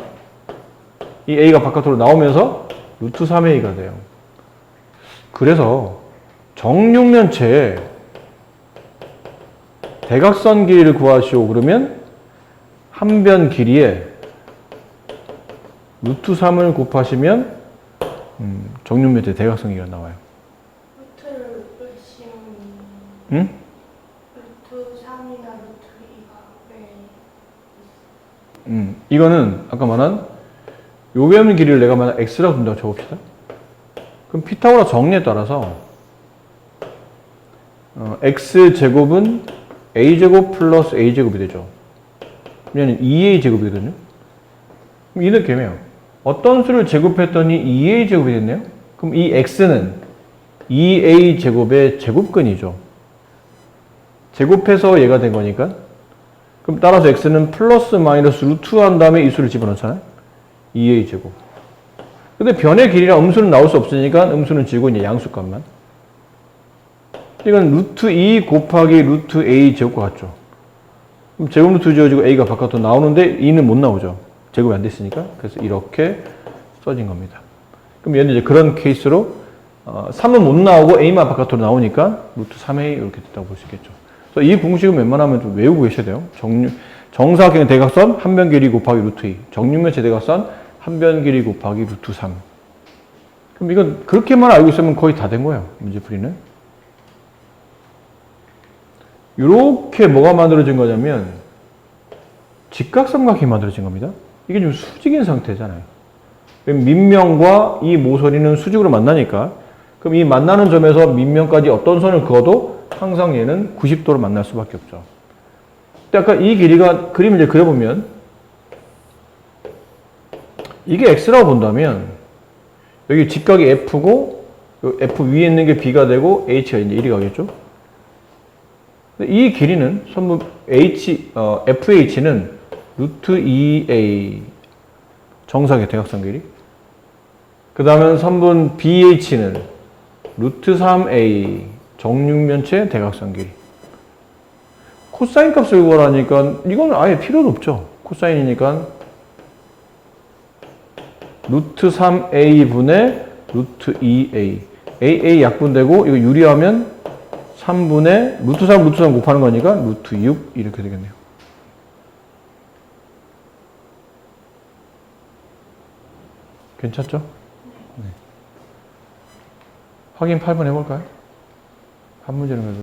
이 a가 바깥으로 나오면서 루트 3a가 돼요. 그래서 정육면체의 대각선 길이를 구하시오. 그러면 한 변 길이에 루트 3을 곱하시면 정육면체 대각선 길이가 나와요. 루트를 씌우면 응? 루트 3이나 루트 2가 왜 이거는 아까 말한 요 변 길이를 내가 만약 x라고 둔다고 쳐봅시다. 그럼 피타고라스 정리에 따라서 x제곱은 a제곱 플러스 a제곱이 되죠. 왜냐면 2a제곱이거든요. 그럼 이 느낌이에요. 어떤 수를 제곱했더니 2a제곱이 됐네요. 그럼 이 x는 2a제곱의 제곱근이죠. 제곱해서 얘가 된 거니까. 그럼 따라서 x는 플러스 마이너스 루트 한 다음에 이 수를 집어넣잖아요. 2a제곱. 근데 변의 길이랑 음수는 나올 수 없으니까 음수는 지우고 이제 양수값만. 이건 루트 2 곱하기 루트 a 제곱과 같죠. 그럼 제곱 루트 지워지고 a가 바깥으로 나오는데 2는 못 나오죠. 제곱이 안 됐으니까. 그래서 이렇게 써진 겁니다. 그럼 얘는 이제 그런 케이스로 3은 못 나오고 a만 바깥으로 나오니까 루트 3a 이렇게 됐다고 볼 수 있겠죠. 그래서 이 공식은 웬만하면 좀 외우고 계셔야 돼요. 정사각형의 대각선 한 변 길이 곱하기 루트 2. 정육면체 대각선 한 변 길이 곱하기 루트 3. 그럼 이건 그렇게만 알고 있으면 거의 다 된 거예요. 문제 풀이는. 이렇게 뭐가 만들어진 거냐면 직각삼각형이 만들어진 겁니다. 이게 지금 수직인 상태잖아요. 밑면과 이 모서리는 수직으로 만나니까 그럼 이 만나는 점에서 밑면까지 어떤 선을 그어도 항상 얘는 90도로 만날 수밖에 없죠. 근데 아까 이 길이가 그림을 이제 그려보면 이게 x라고 본다면 여기 직각이 f고 f 위에 있는 게 b가 되고 h가 이제 1이 가겠죠. 이 길이는 선분 FH는 루트 2A 정사각의 대각선 길이. 그 다음에 선분 BH는 루트 3A 정육면체 대각선 길이. 코사인 값을 구하라니까 이건 아예 필요도 없죠. 코사인이니까 루트 3A 분의 루트 2A. AA 약분되고 이거 유리하면 3분의 루트 3 곱하는 거니까 루트 6 이렇게 되겠네요. 괜찮죠? 네. 확인 8번 해볼까요? 한 문제는 그래도.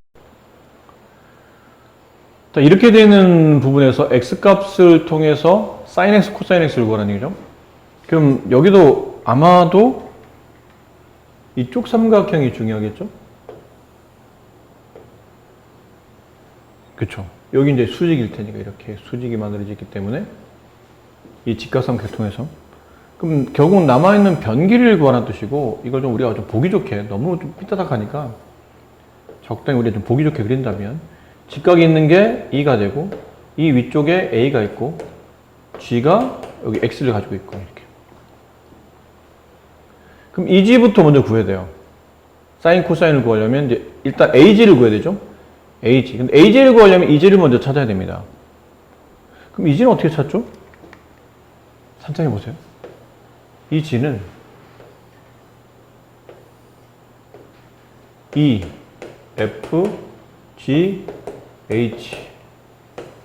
자, 이렇게 되는 부분에서 x값을 통해서 sin x, 코사인 x를 구하라는 얘기죠. 그럼 여기도 아마도 이쪽 삼각형이 중요하겠죠? 그쵸. 여기 이제 수직일 테니까 이렇게 수직이 만들어졌기 때문에 이 직각삼각형을 통해서 그럼 결국 남아있는 변 길이를 구하는 뜻이고 이걸 좀 우리가 좀 보기 좋게 너무 좀 삐딱하니까 적당히 우리가 좀 보기 좋게 그린다면 직각이 있는 게 2가 되고 이 위쪽에 A가 있고 G가 여기 X를 가지고 있고 이렇게. 그럼 이 G부터 먼저 구해야 돼요. 사인 코사인을 구하려면 이제 일단 AG를 구해야 되죠. AG. 근데 AG를 구하려면 EG를 먼저 찾아야 됩니다. 그럼 EG는 어떻게 찾죠? 산장해 보세요. 이 G는 E, F, G, H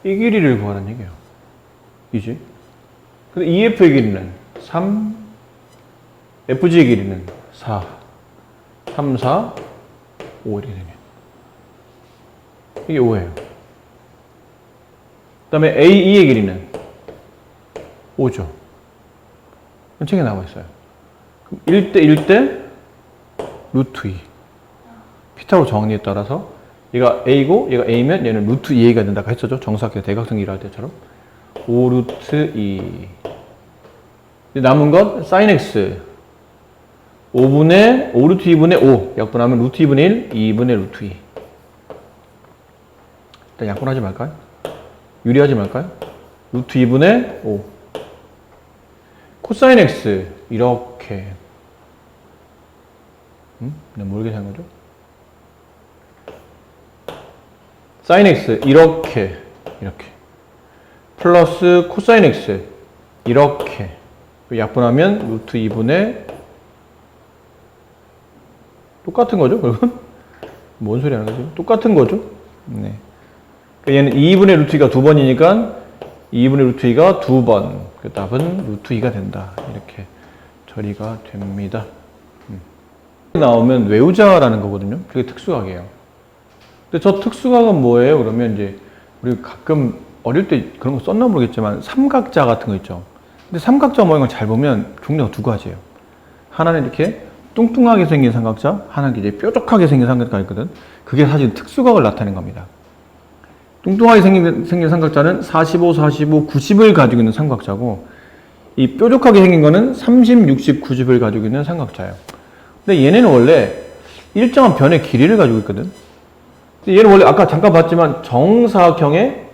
이 길이를 구하라는 얘기예요. 이지. 근데 EF의 길이는 3, FG의 길이는 4, 3, 4, 5 이렇게 되네요. 이게 5예요. 그 다음에 AE의 길이는 5죠. 책에 나와 있어요. 그럼 1대 1대 루트 2. 피타고 정리에 따라서 얘가 A고 얘가 A면 얘는 루트 2A가 된다고 했었죠. 정사각형 대각선 일할 때처럼. 5 루트 2. 남은 건 sin x 5분의 5 루트 2분의 5 약분하면 루트 2분의 1 2분의 루트 2. 일단 약분하지 말까요? 유리하지 말까요? 루트 2분의 5 코사인 x 이렇게 내가 모르게 산 거죠? sin x 이렇게 플러스 코사인 x 이렇게 약분하면 루트 2분의 똑같은 거죠? 그러면 뭔 소리 하는 거지? 똑같은 거죠? 네. 얘는 2분의 루트 2가 2번이니까 2분의 루트 2가 2번. 그 답은 루트 2가 된다. 이렇게 처리가 됩니다. 나오면 외우자라는 거거든요. 그게 특수각이에요. 근데 저 특수각은 뭐예요? 그러면 이제 우리 가끔 어릴 때 그런 거 썼나 모르겠지만 삼각자 같은 거 있죠. 근데 삼각자 모양을 잘 보면 종류가 두 가지예요. 하나는 이렇게 뚱뚱하게 생긴 삼각자, 하나는 이제 뾰족하게 생긴 삼각자가 있거든. 그게 사실 특수각을 나타낸 겁니다. 뚱뚱하게 생긴 삼각자는 45, 45, 90을 가지고 있는 삼각자고 이 뾰족하게 생긴 거는 30, 60, 90을 가지고 있는 삼각자예요. 근데 얘네는 원래 일정한 변의 길이를 가지고 있거든. 근데 얘는 원래 아까 잠깐 봤지만 정사각형의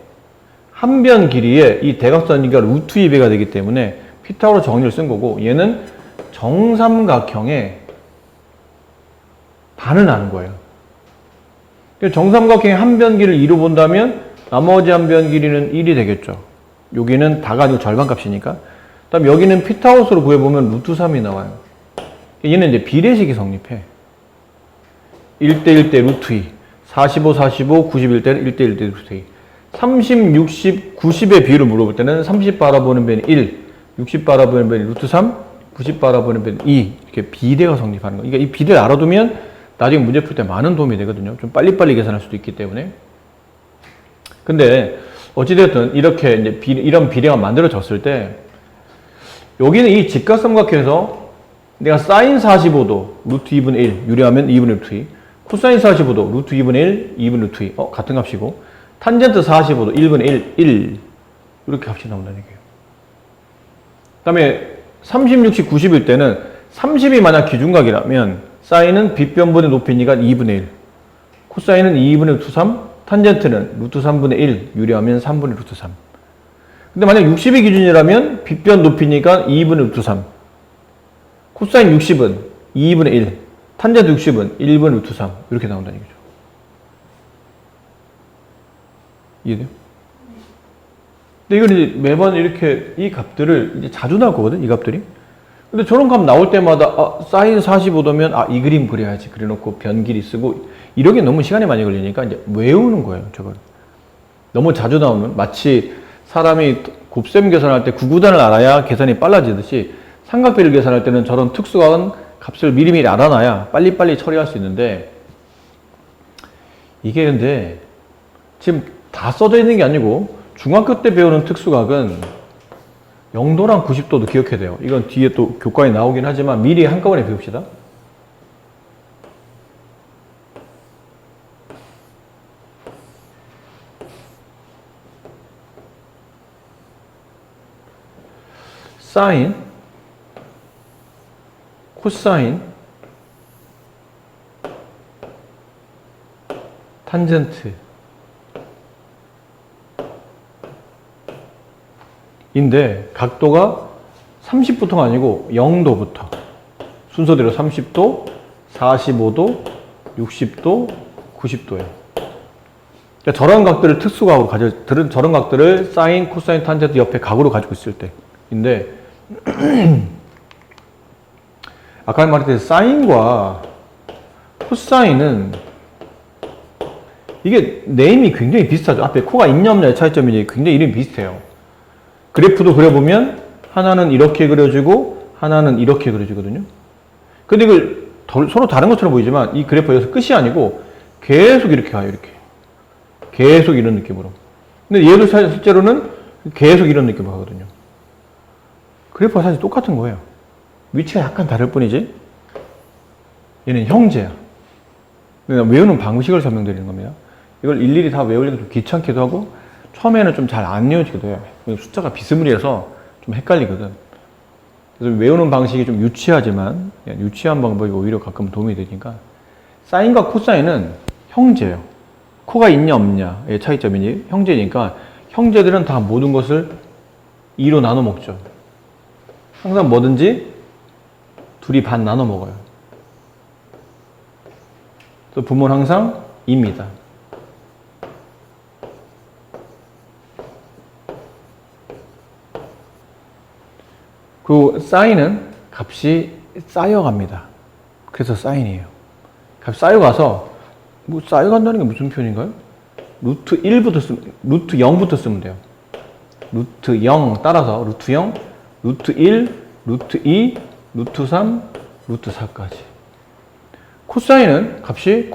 한 변 길이에 이 대각선이가 루트 2배가 되기 때문에 피타고라 정리를 쓴 거고 얘는 정삼각형의 반은 아는 거예요. 정삼각형의 한 변 길이를 2로 본다면 나머지 한 변 길이는 1이 되겠죠. 여기는 다 가지고 절반 값이니까. 그 다음 여기는 피타고라스로 구해보면 루트 3이 나와요. 얘는 이제 비례식이 성립해. 1대 1대 루트 2. 45, 45, 91 때는 1대 1대 루트 2. 30, 60, 90의 비율을 물어볼 때는 30 바라보는 변이 1, 60 바라보는 변이 루트 3, 90 바라보는 변이 2. 이렇게 비례가 성립하는 거예요. 그러니까 이 비례를 알아두면 나중에 문제 풀 때 많은 도움이 되거든요. 좀 빨리빨리 계산할 수도 있기 때문에. 근데 어찌됐든 이렇게 이제 이런 비례가 만들어졌을 때 여기는 이 직각삼각형에서 내가 사인 45도 루트 2분의 1 유리하면 2분의 루트 2 코사인 45도 루트 2분의 1 2분의 루트 2 같은 값이고 탄젠트 45도 1분의 1 이렇게 값이 나온다는 얘기예요. 그 다음에 30, 60, 90일 때는 30이 만약 기준각이라면 사인은 빗변분의 높이니까 2분의 1 코사인은 2분의 루트 3 탄젠트는 루트 3분의 1 유리하면 3분의 루트 3 근데 만약 60이 기준이라면 빗변 높이니까 2분의 루트 3 코사인 60은 2분의 1 탄젠트 60은 1분의 루트 3 이렇게 나온다는 얘기죠. 이해돼요? 근데 이건 이제 매번 이렇게 이 값들을 이제 자주 나올 거거든, 이 값들이. 근데 저런 값 나올 때마다 사인 45도면 이 그림 그려야지. 그려놓고 변길이 쓰고 이러기 너무 시간이 많이 걸리니까 이제 외우는 거예요, 저걸. 너무 자주 나오는 마치 사람이 곱셈 계산할 때 구구단을 알아야 계산이 빨라지듯이 삼각비를 계산할 때는 저런 특수각은 값을 미리미리 알아놔야 빨리빨리 처리할 수 있는데 이게 근데 지금 다 써져 있는 게 아니고 중학교 때 배우는 특수각은 0도랑 90도도 기억해야 돼요. 이건 뒤에 또 교과에 나오긴 하지만 미리 한꺼번에 배웁시다. 사인, 코사인, 탄젠트 인데 각도가 30부터가 아니고 0도부터 순서대로 30도, 45도, 60도, 90도예요. 그러니까 저런 각들을 특수각으로 저런 각들을 사인, 코사인, 탄젠트 옆에 각으로 가지고 있을 때인데 아까 말했듯이 사인과 코사인은 이게 네임이 굉장히 비슷하죠. 앞에 코가 있냐 없냐의 차이점이 굉장히 이름이 비슷해요. 그래프도 그려보면 하나는 이렇게 그려지고 하나는 이렇게 그려지거든요. 근데 이걸 서로 다른 것처럼 보이지만 이 그래프 여기서 끝이 아니고 계속 이렇게 가요. 이렇게 계속 이런 느낌으로. 근데 얘도 실제로는 계속 이런 느낌으로 가거든요. 그래프가 사실 똑같은 거예요. 위치가 약간 다를 뿐이지 얘는 형제야. 그냥 외우는 방식을 설명드리는 겁니다. 이걸 일일이 다 외우려면 좀 귀찮기도 하고 처음에는 좀 잘 안 외워지기도 해요. 숫자가 비스무리해서 좀 헷갈리거든. 그래서 외우는 방식이 좀 유치하지만 유치한 방법이 오히려 가끔 도움이 되니까 사인과 코사인은 형제예요. 코가 있냐 없냐의 차이점이니 형제니까 형제들은 다 모든 것을 2로 나눠 먹죠. 항상 뭐든지 둘이 반 나눠 먹어요. 그래서 부모는 항상 2입니다. 그 사인은 값이 쌓여갑니다. 그래서 사인이에요. 값이 쌓여가서 뭐 쌓여간다는 게 무슨 표현인가요? 루트 0부터 쓰면 돼요. 루트 0 따라서 루트 0, 루트 1, 루트 2, 루트 3, 루트 4까지. 코사인은 값이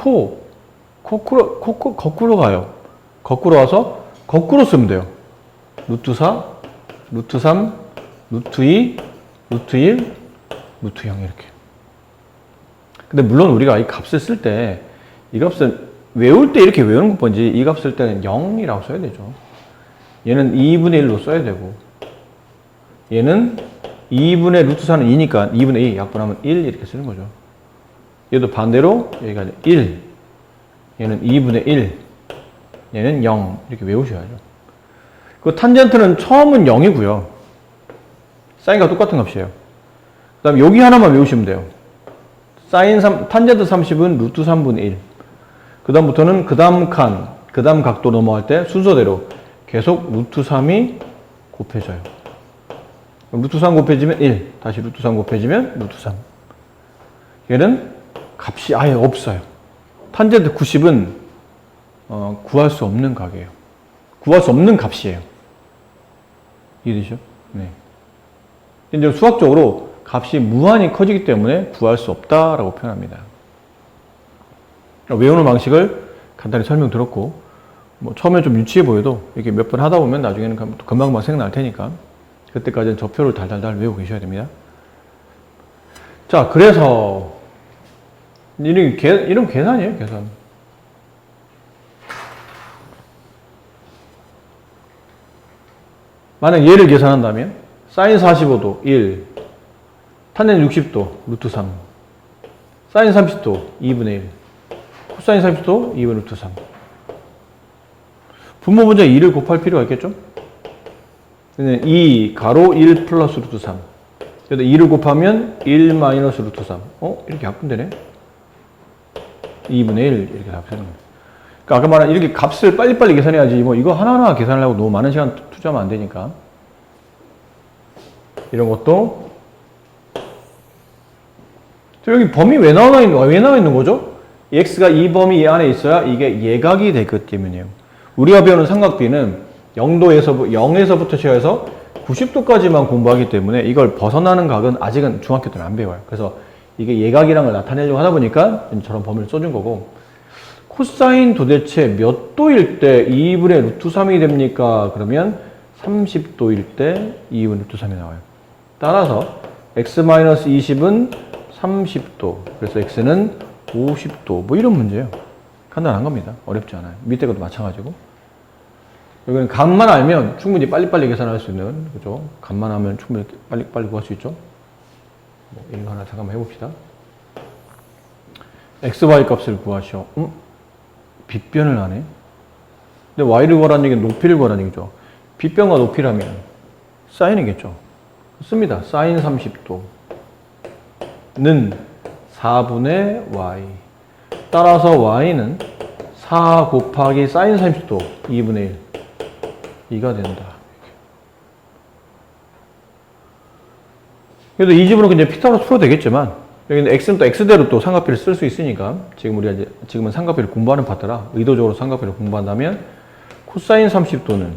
거꾸로 가요. 거꾸로 와서 거꾸로 쓰면 돼요. 루트 4, 루트 3, 루트 2, 루트 1, 루트 0 이렇게. 근데 물론 우리가 이 값을 쓸 때 이 값을 외울 때 이렇게 외우는 것뿐이지 이 값 쓸 때는 0이라고 써야 되죠. 얘는 2분의 1로 써야 되고 얘는 2분의 루트 4는 2니까 2분의 2 약분하면 1 이렇게 쓰는 거죠. 얘도 반대로 여기가 1 얘는 2분의 1 얘는 0 이렇게 외우셔야죠. 그 탄젠트는 처음은 0이고요. 사인과 똑같은 값이에요. 그 다음에 여기 하나만 외우시면 돼요. 탄젠트 30은 루트 3분의 1. 그 다음부터는 그 다음 각도 넘어갈 때 순서대로 계속 루트 3이 곱해져요. 루트 3 곱해지면 1. 다시 루트 3 곱해지면 루트 3. 얘는 값이 아예 없어요. 탄젠트 90은 구할 수 없는 각이에요. 구할 수 없는 값이에요. 이해되죠? 네. 이제 수학적으로 값이 무한히 커지기 때문에 구할 수 없다라고 표현합니다. 외우는 방식을 간단히 설명드렸고 뭐 처음에 좀 유치해 보여도 이렇게 몇 번 하다 보면 나중에는 금방금방 생각날 테니까 그때까지는 저 표를 달달달 외우고 계셔야 됩니다. 자, 그래서 이런 계산이에요, 계산. 만약 얘를 계산한다면 사인 45도 1, 탄젠 60도 루트 3, 사인 30도 2분의 1, 코사인 30도 2분의 루트 3. 분모 분자에 2를 곱할 필요가 있겠죠? 2 가로 1 플러스 루트 3. 그래서 2를 곱하면 1 마이너스 루트 3. 이렇게 약분되네? 2분의 1 이렇게 답되는 거예요. 그러니까 아까 말한 이렇게 값을 빨리빨리 계산해야지 뭐 이거 하나하나 계산하려고 너무 많은 시간 투자하면 안 되니까. 이런 것도. 여기 범위 왜 나와 있는 거죠? x가 이 범위 안에 있어야 이게 예각이 되기 때문이에요. 우리가 배우는 삼각비는 0에서부터 시작해서 90도까지만 공부하기 때문에 이걸 벗어나는 각은 아직은 중학교 때는 안 배워요. 그래서 이게 예각이라는 걸 나타내려고 하다 보니까 저런 범위를 써준 거고, 코사인 도대체 몇 도일 때 2분의 루트 3이 됩니까? 그러면 30도일 때 2분의 루트 3이 나와요. 따라서 x-20은 30도, 그래서 x는 50도, 뭐 이런 문제예요. 간단한 겁니다. 어렵지 않아요. 밑에 것도 마찬가지고. 여기는 값만 알면 충분히 빨리빨리 계산할 수 있는, 그죠? 값만 하면 충분히 빨리 구할 수 있죠? 뭐 이런 거 하나 잠깐만 해봅시다. xy 값을 구하시오. 빗변을 하네. 근데 y를 구하라는 얘기는 높이를 구하라는 얘기죠. 빗변과 높이라면 사인이겠죠. 씁니다. 사인 30도는 4분의 y. 따라서 y는 4 곱하기 사인 30도 2분의 1. 2가 된다. 그래도 이 집으로 이제 피타고라스 풀어도 되겠지만, 여기는 x는 또 x대로 또 삼각비를 쓸 수 있으니까, 지금은 삼각비를 공부하는 파트라 의도적으로 삼각비를 공부한다면, 코사인 30도는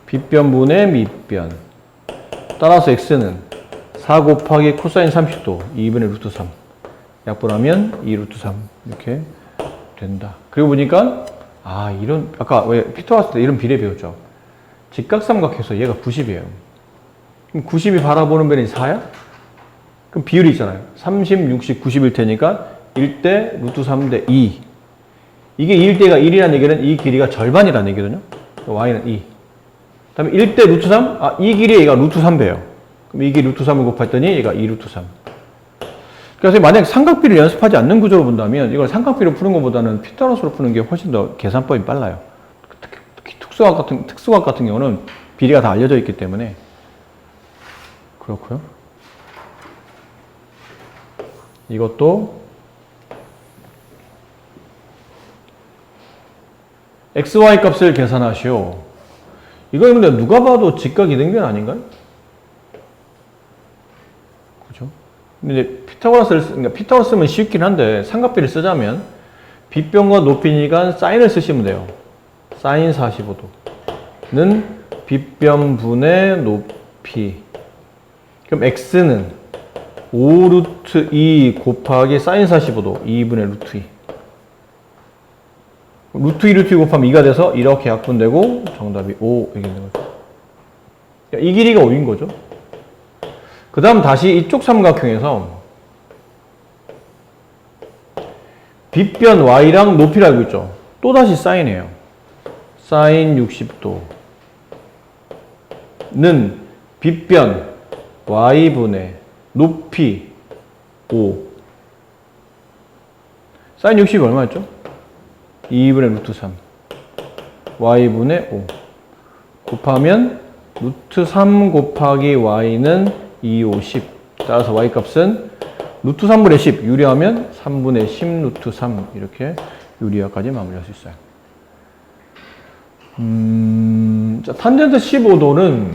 빗변분의 밑변. 따라서 x는 4 곱하기 코사인 30도 2분의 루트 3. 약분하면 2 루트 3. 이렇게 된다. 그리고 보니까, 아까 왜 피타고라스 때 이런 비례 배웠죠? 직각삼각해서 얘가 90이에요. 그럼 90이 바라보는 변이 4야? 그럼 비율이 있잖아요. 30, 60, 90일 테니까 1대 루트 3대 2. 이게 1대가 1이라는 얘기는 이 길이가 절반이라는 얘기거든요. y는 2. 그 다음에 1대 루트 3? 이 길이에 얘가 루트 3배예요. 그럼 이게 루트 3을 곱했더니 얘가 2 루트 3. 그래서 만약 삼각비를 연습하지 않는 구조로 본다면 이걸 삼각비로 푸는 것보다는 피타고라스로 푸는 게 훨씬 더 계산법이 빨라요. 특히 특수각 같은 경우는 비례가 다 알려져 있기 때문에. 그렇고요. 이것도 xy 값을 계산하시오. 이거 근데 누가 봐도 직각 이등변 아닌가요? 그죠? 근데 피타고라스 쓰면 쉽긴 한데 삼각비를 쓰자면 빗변과 높이니까 사인을 쓰시면 돼요. 사인 45도는 빗변분의 높이. 그럼 x는 5 루트 2 곱하기 사인 45도 2분의 루트 2. 루트 2 루트 2 곱하면 2가 돼서 이렇게 약분되고 정답이 5 이렇게 되는 거죠. 이 길이가 5인 거죠. 그 다음 다시 이쪽 삼각형에서 빗변 y랑 높이를 알고 있죠. 또다시 사인이에요. 사인 60도는 빗변 y분의 높이 5. 사인 60이 얼마였죠? 2분의 루트 3. y분의 5. 곱하면 루트 3 곱하기 y는 2, 5, 10. 따라서 y 값은 루트 3분의 10. 유리하면 3분의 10 루트 3. 이렇게 유리화까지 마무리할 수 있어요. 자, 탄젠트 15도는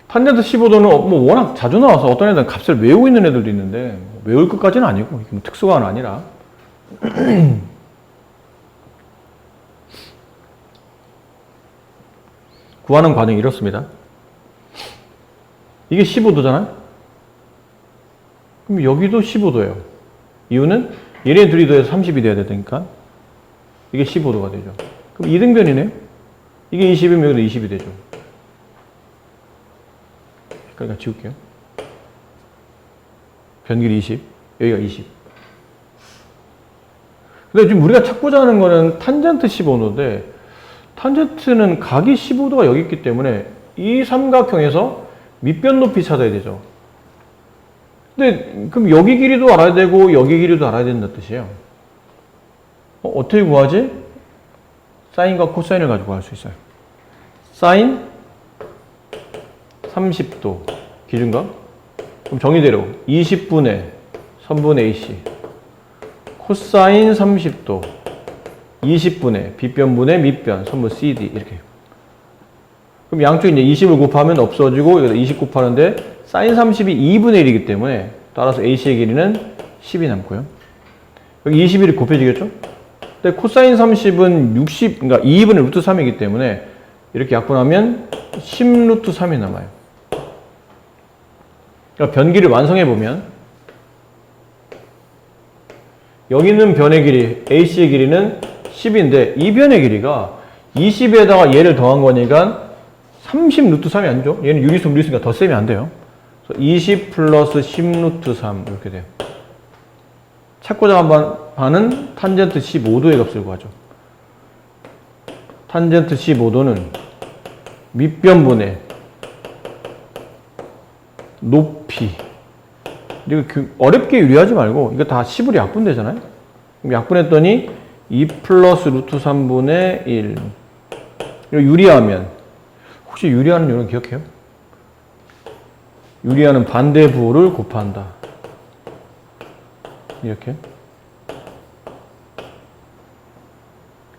탄젠트 15도는 뭐 워낙 자주 나와서 어떤 애들은 값을 외우고 있는 애들도 있는데 외울 것까지는 아니고 뭐 특수가는 아니라 구하는 과정이 이렇습니다. 이게 15도잖아요? 그럼 여기도 15도예요. 이유는 얘네 둘이 더해서 30이 돼야 되니까 이게 15도가 되죠. 그럼 이등변이네요. 이게 20이면 여기도 20이 되죠. 그러니까 지울게요. 변길이 20, 여기가 20. 근데 지금 우리가 찾고자 하는 거는 탄젠트 15도인데 탄젠트는 각이 15도가 여기 있기 때문에 이 삼각형에서 밑변 높이 찾아야 되죠. 근데 그럼 여기 길이도 알아야 되고 여기 길이도 알아야 된다는 뜻이에요. 어떻게 구하지? 사인과 코사인을 가지고 구할 수 있어요. 사인 30도 기준각. 그럼 정의대로 20분의 선분의 AC 코사인 30도 20분의 빗변분의 밑변 선분 CD 이렇게. 그럼 양쪽 이제 20을 곱하면 없어지고 여기다 20 곱하는데 사인 30이 2분의 1이기 때문에 따라서 AC의 길이는 10이 남고요. 여기 21이 곱해지겠죠? 근데 코사인 30은 60, 그러니까 2분의 루트 3이기 때문에 이렇게 약분하면 10 루트 3이 남아요. 그러니까 변기를 완성해 보면 여기 있는 변의 길이, AC의 길이는 10인데 이 변의 길이가 20에다가 얘를 더한 거니까 30 루트 3이 아니죠? 얘는 유리수, 무리수니까 더 세면 안 돼요. 그래서 20 플러스 10 루트 3 이렇게 돼요. 찾고자 하는 탄젠트 15도의 값을 구하죠. 탄젠트 15도는 밑변분의 높이. 이거 어렵게 유리하지 말고 이거 다 10으로 약분되잖아요. 그럼 약분했더니 2 플러스 루트 3분의 1. 이거 유리하면 혹시 유리하는 이유는 기억해요? 유리하는 반대부호를 곱한다. 이렇게.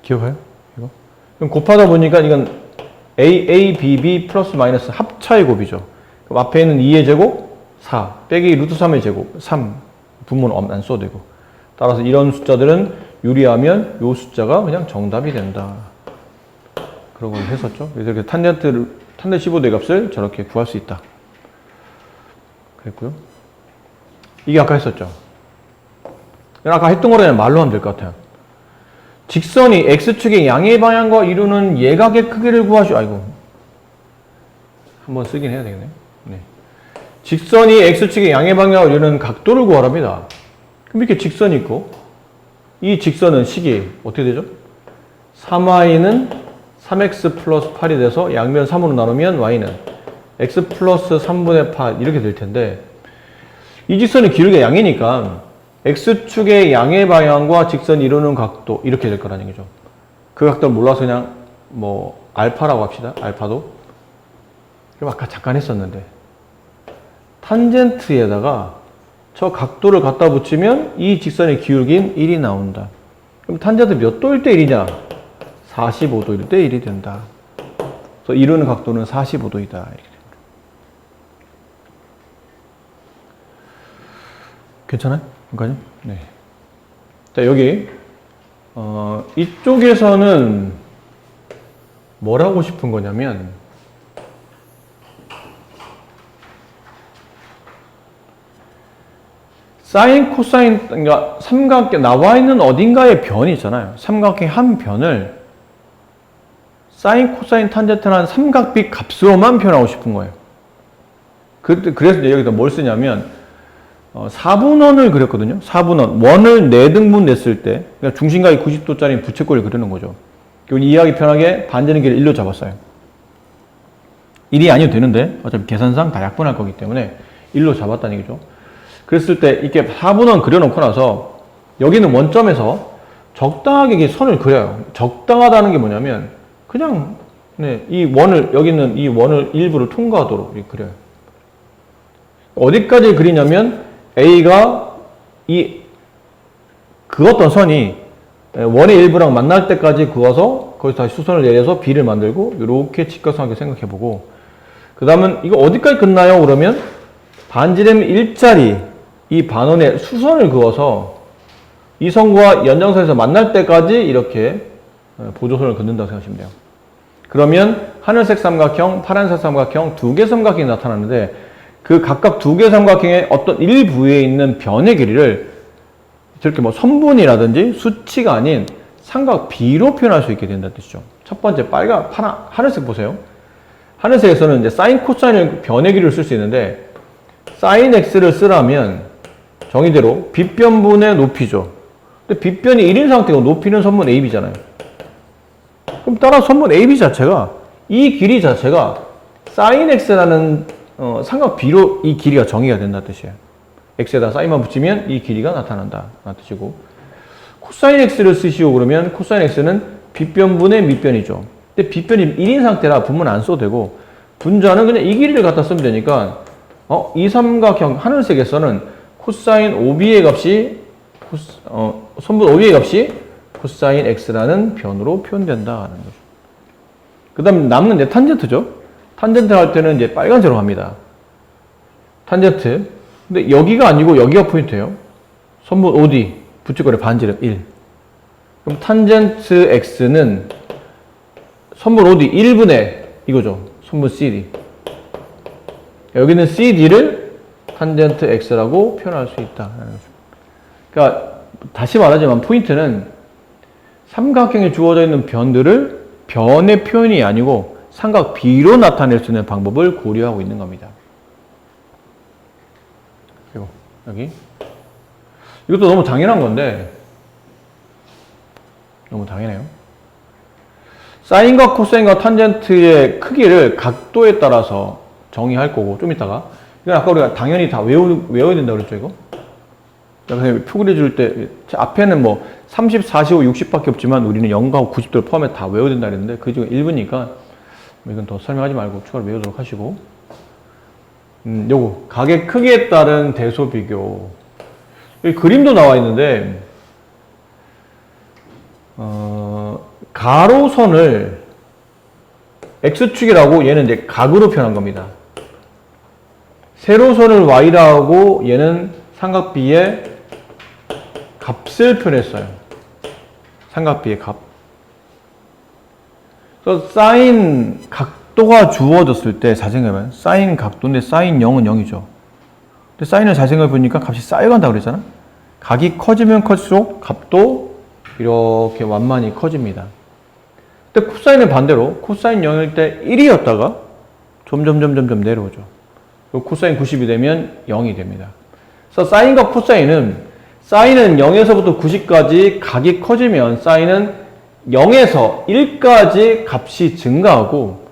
기억해요? 이거? 그럼 곱하다 보니까 이건 A, B, B 플러스 마이너스 합차의 곱이죠. 그럼 앞에 있는 2의 제곱, 4, 빼기 루트 3의 제곱, 3. 분모는 안 써도 되고. 따라서 이런 숫자들은 유리하면 이 숫자가 그냥 정답이 된다. 그런 걸 했었죠. 그래서 이렇게 탄젠트 15도의 값을 저렇게 구할 수 있다. 그랬고요. 이게 아까 했었죠. 아까 했던 거로 그냥 말로 하면 될 것 같아요. 직선이 X축의 양의 방향과 이루는 예각의 크기를 구하시오. 아이고. 한번 쓰긴 해야 되겠네요. 네. 직선이 X축의 양의 방향과 이루는 각도를 구하랍니다. 그럼 이렇게 직선이 있고, 이 직선은 식이 어떻게 되죠? 3y는 3x 플러스 8이 돼서 양면 3으로 나누면 y는 x 플러스 3분의 8 이렇게 될 텐데, 이 직선이 기울기가 양이니까 X축의 양의 방향과 직선이 이루는 각도 이렇게 될 거라는 얘기죠. 그 각도를 몰라서 그냥 뭐 알파라고 합시다. 알파도. 그럼 아까 잠깐 했었는데 탄젠트에다가 저 각도를 갖다 붙이면 이 직선의 기울기인 1이 나온다. 그럼 탄젠트 몇 도일 때 1이냐? 45도일 때 1이 된다. 그래서 이루는 각도는 45도이다. 이렇게 됩니다. 괜찮아요? 그러니까요? 네. 자, 여기 이쪽에서는 뭘 하고 싶은 거냐면 사인, 코사인, 그러니까 삼각형 나와 있는 어딘가의 변이 있잖아요. 삼각형 한 변을 사인, 코사인, 탄젠트라는 삼각비 값으로만 표현하고 싶은 거예요. 그래서 여기다 뭘 쓰냐면 4분원을 그렸거든요. 4분원. 원을 4등분 냈을 때, 그러니까 중심각이 90도짜리 부채꼴을 그리는 거죠. 이해하기 편하게 반지름 길이를 1로 잡았어요. 1이 아니어도 되는데, 어차피 계산상 다 약분할 거기 때문에 1로 잡았다는 얘기죠. 그랬을 때, 이렇게 4분원 그려놓고 나서, 여기는 원점에서 적당하게 이렇게 선을 그려요. 적당하다는 게 뭐냐면, 그냥, 네, 여기 있는 이 원을 일부를 통과하도록 이렇게 그려요. 어디까지 그리냐면, A가 그었던 선이 원의 일부랑 만날 때까지 그어서 거기서 다시 수선을 내려서 B를 만들고 이렇게 직각상하게 생각해보고 그 다음은 이거 어디까지 끝나요? 그러면 반지름 1짜리 이 반원에 수선을 그어서 이 선과 연장선에서 만날 때까지 이렇게 보조선을 긋는다고 생각하시면 돼요. 그러면 하늘색 삼각형, 파란색 삼각형 두 개 삼각형이 나타나는데 그 각각 두 개의 삼각형의 어떤 일부에 있는 변의 길이를 저렇게 뭐 선분이라든지 수치가 아닌 삼각 비로 표현할 수 있게 된다는 뜻이죠. 첫 번째 빨간, 파란, 하늘색 보세요. 하늘색에서는 이제 사인, 코사인을 변의 길이를 쓸 수 있는데 사인 x를 쓰라면 정의대로 빗변분의 높이죠. 근데 빗변이 1인 상태고 높이는 선분 AB잖아요. 그럼 따라 선분 AB 자체가 이 길이 자체가 사인 x라는 삼각 b로 이 길이가 정의가 된다는 뜻이에요. x에다 사인만 붙이면 이 길이가 나타난다 라는 뜻이고, 코사인 x를 쓰시오 그러면 코사인 x는 빗변분의 밑변이죠. 근데 빗변이 1인 상태라 분문 안 써도 되고 분자는 그냥 이 길이를 갖다 쓰면 되니까 이 삼각형 하늘색에서는 코사인 OB의 값이 선분 OB의 값이 코사인 x라는 변으로 표현된다는 거죠. 그 다음 남는 이제 탄젠트죠. 탄젠트 할 때는 이제 빨간색으로 갑니다. 탄젠트. 근데 여기가 아니고 여기가 포인트예요. 선분 OD, 부채꼴의 반지름 1. 그럼 탄젠트 x는 선분 OD 1분의 이거죠. 선분 CD. 여기는 CD를 탄젠트 x라고 표현할 수 있다. 그러니까 다시 말하지만 포인트는 삼각형에 주어져 있는 변들을 변의 표현이 아니고 삼각 B로 나타낼 수 있는 방법을 고려하고 있는 겁니다. 그리고 여기 이것도 너무 당연한 건데 너무 당연해요. 사인과 코사인과 탄젠트의 크기를 각도에 따라서 정의할 거고 좀 이따가 이건 아까 우리가 당연히 다 외워야 된다고 그랬죠 이거? 그래서 표 그려줄 때 앞에는 뭐 30, 45, 60밖에 없지만 우리는 0하고 90도를 포함해 다 외워야 된다 그랬는데 그 중에 1분이니까 이건 더 설명하지 말고 추가로 외우도록 하시고, 요거 각의 크기에 따른 대소 비교. 여기 그림도 나와 있는데 가로선을 x축이라고 얘는 이제 각으로 표현한 겁니다. 세로선을 y라고 얘는 삼각 B의 값을 표현했어요. 삼각 B의 값. 그래서 사인 각도가 주어졌을 때 잘 생각해봐요. 사인 각도인데 사인 0은 0이죠. 근데 사인을 잘 생각해보니까 값이 쌓여간다고 그랬잖아. 각이 커지면 커질수록 값도 이렇게 완만히 커집니다. 근데 코사인은 반대로 코사인 0일 때 1이었다가 점점 내려오죠. 그리고 코사인 90이 되면 0이 됩니다. 그래서 사인과 코사인은 사인은 0에서부터 90까지 각이 커지면 사인은 0에서 1까지 값이 증가하고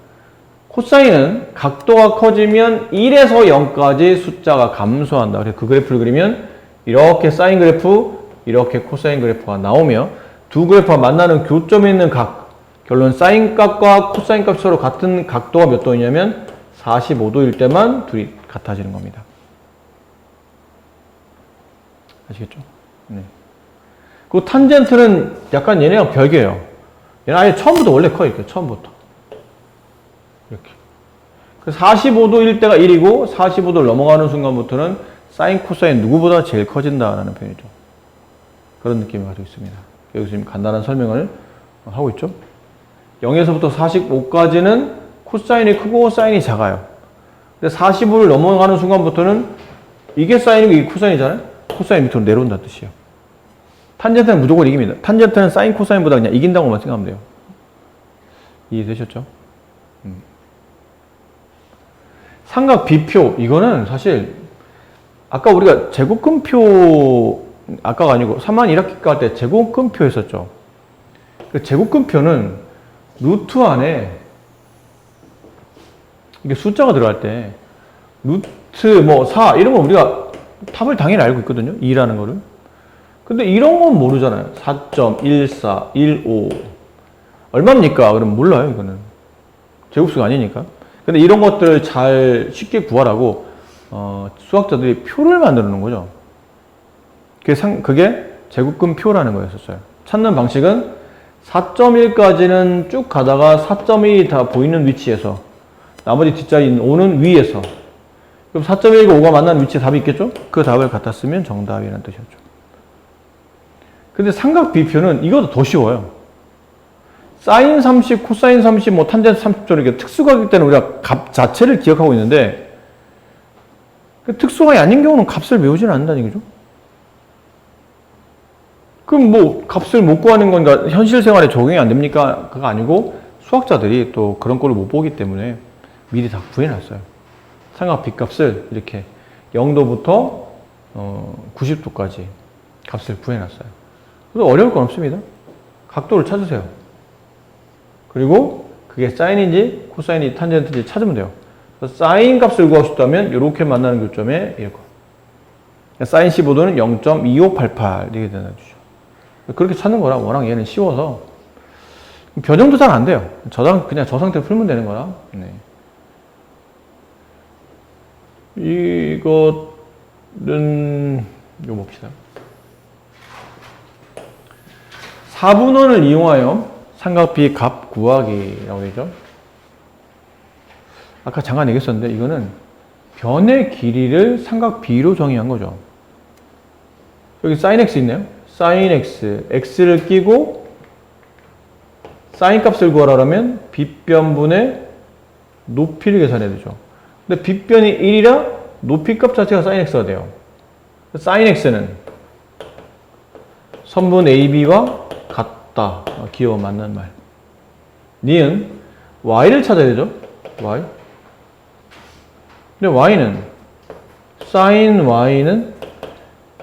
코사인은 각도가 커지면 1에서 0까지 숫자가 감소한다. 그래서 그 그래프를 그리면 이렇게 사인 그래프, 이렇게 코사인 그래프가 나오며 두 그래프가 만나는 교점에 있는 각, 결론 사인 값과 코사인 값이 서로 같은 각도가 몇 도이냐면 45도일 때만 둘이 같아지는 겁니다. 아시겠죠? 네. 그 탄젠트는 약간 얘네랑 별개예요. 얘는 아예 처음부터 원래 커, 이렇게 처음부터. 이렇게. 그 45도일 때가 1이고 45도를 넘어가는 순간부터는 사인, 코사인 누구보다 제일 커진다라는 표현이죠. 그런 느낌을 가지고 있습니다. 여기서 지금 간단한 설명을 하고 있죠. 0에서부터 45까지는 코사인이 크고 사인이 작아요. 근데 45를 넘어가는 순간부터는 이게 사인이고 이게 코사인이잖아요. 코사인 밑으로 내려온다는 뜻이에요. 탄젠트는 무조건 이깁니다. 탄젠트는 사인, 코사인보다 그냥 이긴다고만 생각하면 돼요. 이해되셨죠? 삼각 비표, 이거는 사실 아까 우리가 제곱근표, 아까가 아니고 3만 1학기 갈 때 제곱근표 했었죠. 그 제곱근표는 루트 안에 이게 숫자가 들어갈 때 루트 뭐 4 이런 거 우리가 답을 당연히 알고 있거든요. 2라는 거를. 근데 이런 건 모르잖아요. 4.14, 15 얼마입니까? 그럼 몰라요. 이거는 제곱수가 아니니까. 근데 이런 것들을 잘 쉽게 구하라고 수학자들이 표를 만들어 놓은 거죠. 그게 제곱근표라는 거였었어요. 찾는 방식은 4.1까지는 쭉 가다가 4.1이 다 보이는 위치에서 나머지 뒷자리인 5는 위에서, 그럼 4.1과 5가 만나는 위치에 답이 있겠죠? 그 답을 갖다 쓰면 정답이라는 뜻이었죠. 근데 삼각 비표는 이것도 더 쉬워요. 사인 30, 코사인 30, 뭐 탄젠트 30점 이렇게 특수각일 때는 우리가 값 자체를 기억하고 있는데 특수가 아닌 경우는 값을 외우지는 않는다는 얘기죠. 그럼 뭐 값을 못 구하는 건가 현실 생활에 적용이 안 됩니까? 그거 아니고 수학자들이 또 그런 꼴을 못 보기 때문에 미리 다 구해놨어요. 삼각 B값을 이렇게 0도부터 90도까지 값을 구해놨어요. 그래서 어려울 건 없습니다. 각도를 찾으세요. 그리고 그게 사인인지 코사인인지 탄젠트인지 찾으면 돼요. 사인 값을 구하고 싶다면 이렇게 만나는 교점에 이거. 사인 15도는 0.2588 이렇게 되어주죠. 그렇게 찾는 거라 워낙 얘는 쉬워서 변형도 잘 안 돼요. 그냥 저 상태로 풀면 되는 거라. 네. 이거는 이거 봅시다. 4분원을 이용하여 삼각비의 값 구하기라고 되죠. 아까 잠깐 얘기했었는데 이거는 변의 길이를 삼각 B로 정의한 거죠. 여기 sin x 있네요. sin x, x를 끼고 sin 값을 구하라면 빗변분의 높이를 계산해야 되죠. 근데 빗변이 1이라 높이 값 자체가 sin x가 돼요. sin x는 선분 AB와 같다. 귀여워 맞는 말. 니은 y를 찾아야 되죠. y. 근데 y는 sin y는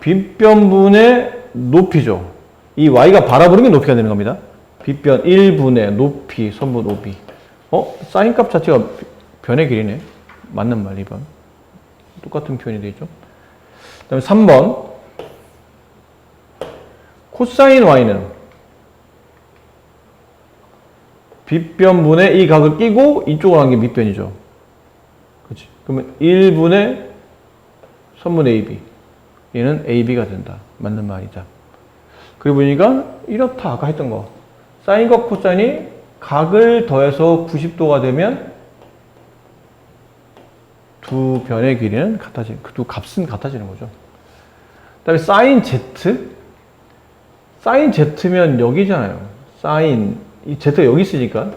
빗변분의 높이죠. 이 y가 바라보는 게 높이가 되는 겁니다. 빗변 1분의 높이 선분 OB. sin 값 자체가 변의 길이네. 맞는 말 2번. 똑같은 표현이 되죠. 그 다음에 3번 코사인 y는 빗변분의 이 각을 끼고 이쪽으로 한 게 밑변이죠. 그렇지. 그러면 1분의 선분 AB. 얘는 AB가 된다. 맞는 말이다. 그리고 보니까 이렇다. 아까 했던 거. 사인과 코사인이 각을 더해서 90도가 되면 두 변의 길이는 같아지는, 그 두 값은 같아지는 거죠. 그 다음에 사인 Z. 사인 Z면 여기잖아요. 사인, 이 Z가 여기 있으니까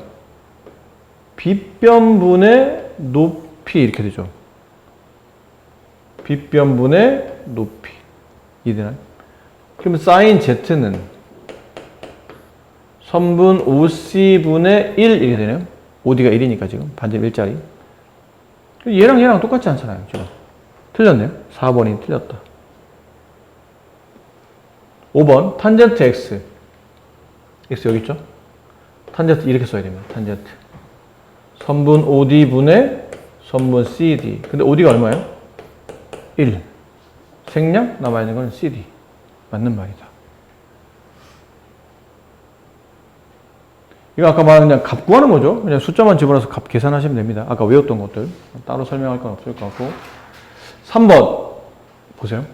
빗변분의 높이 이렇게 되죠. 빗변분의 높이. 이해되나요? 그러면 사인 Z는 선분 OC분의 1 이렇게 되네요. OD가 1이니까 지금 반지름 1짜리. 얘랑 똑같지 않잖아요. 지금. 틀렸네요. 4번이 틀렸다. 5번 탄젠트 X. X 여기 있죠? 탄젠트 이렇게 써야 됩니다. 탄젠트. 선분 OD분의 선분 CD. 근데 OD가 얼마예요? 1. 생략 남아있는 건 CD. 맞는 말이다. 이거 아까 말한 그냥 값 구하는 거죠. 그냥 숫자만 집어넣어서 값 계산하시면 됩니다. 아까 외웠던 것들. 따로 설명할 건 없을 것 같고. 3번. 보세요.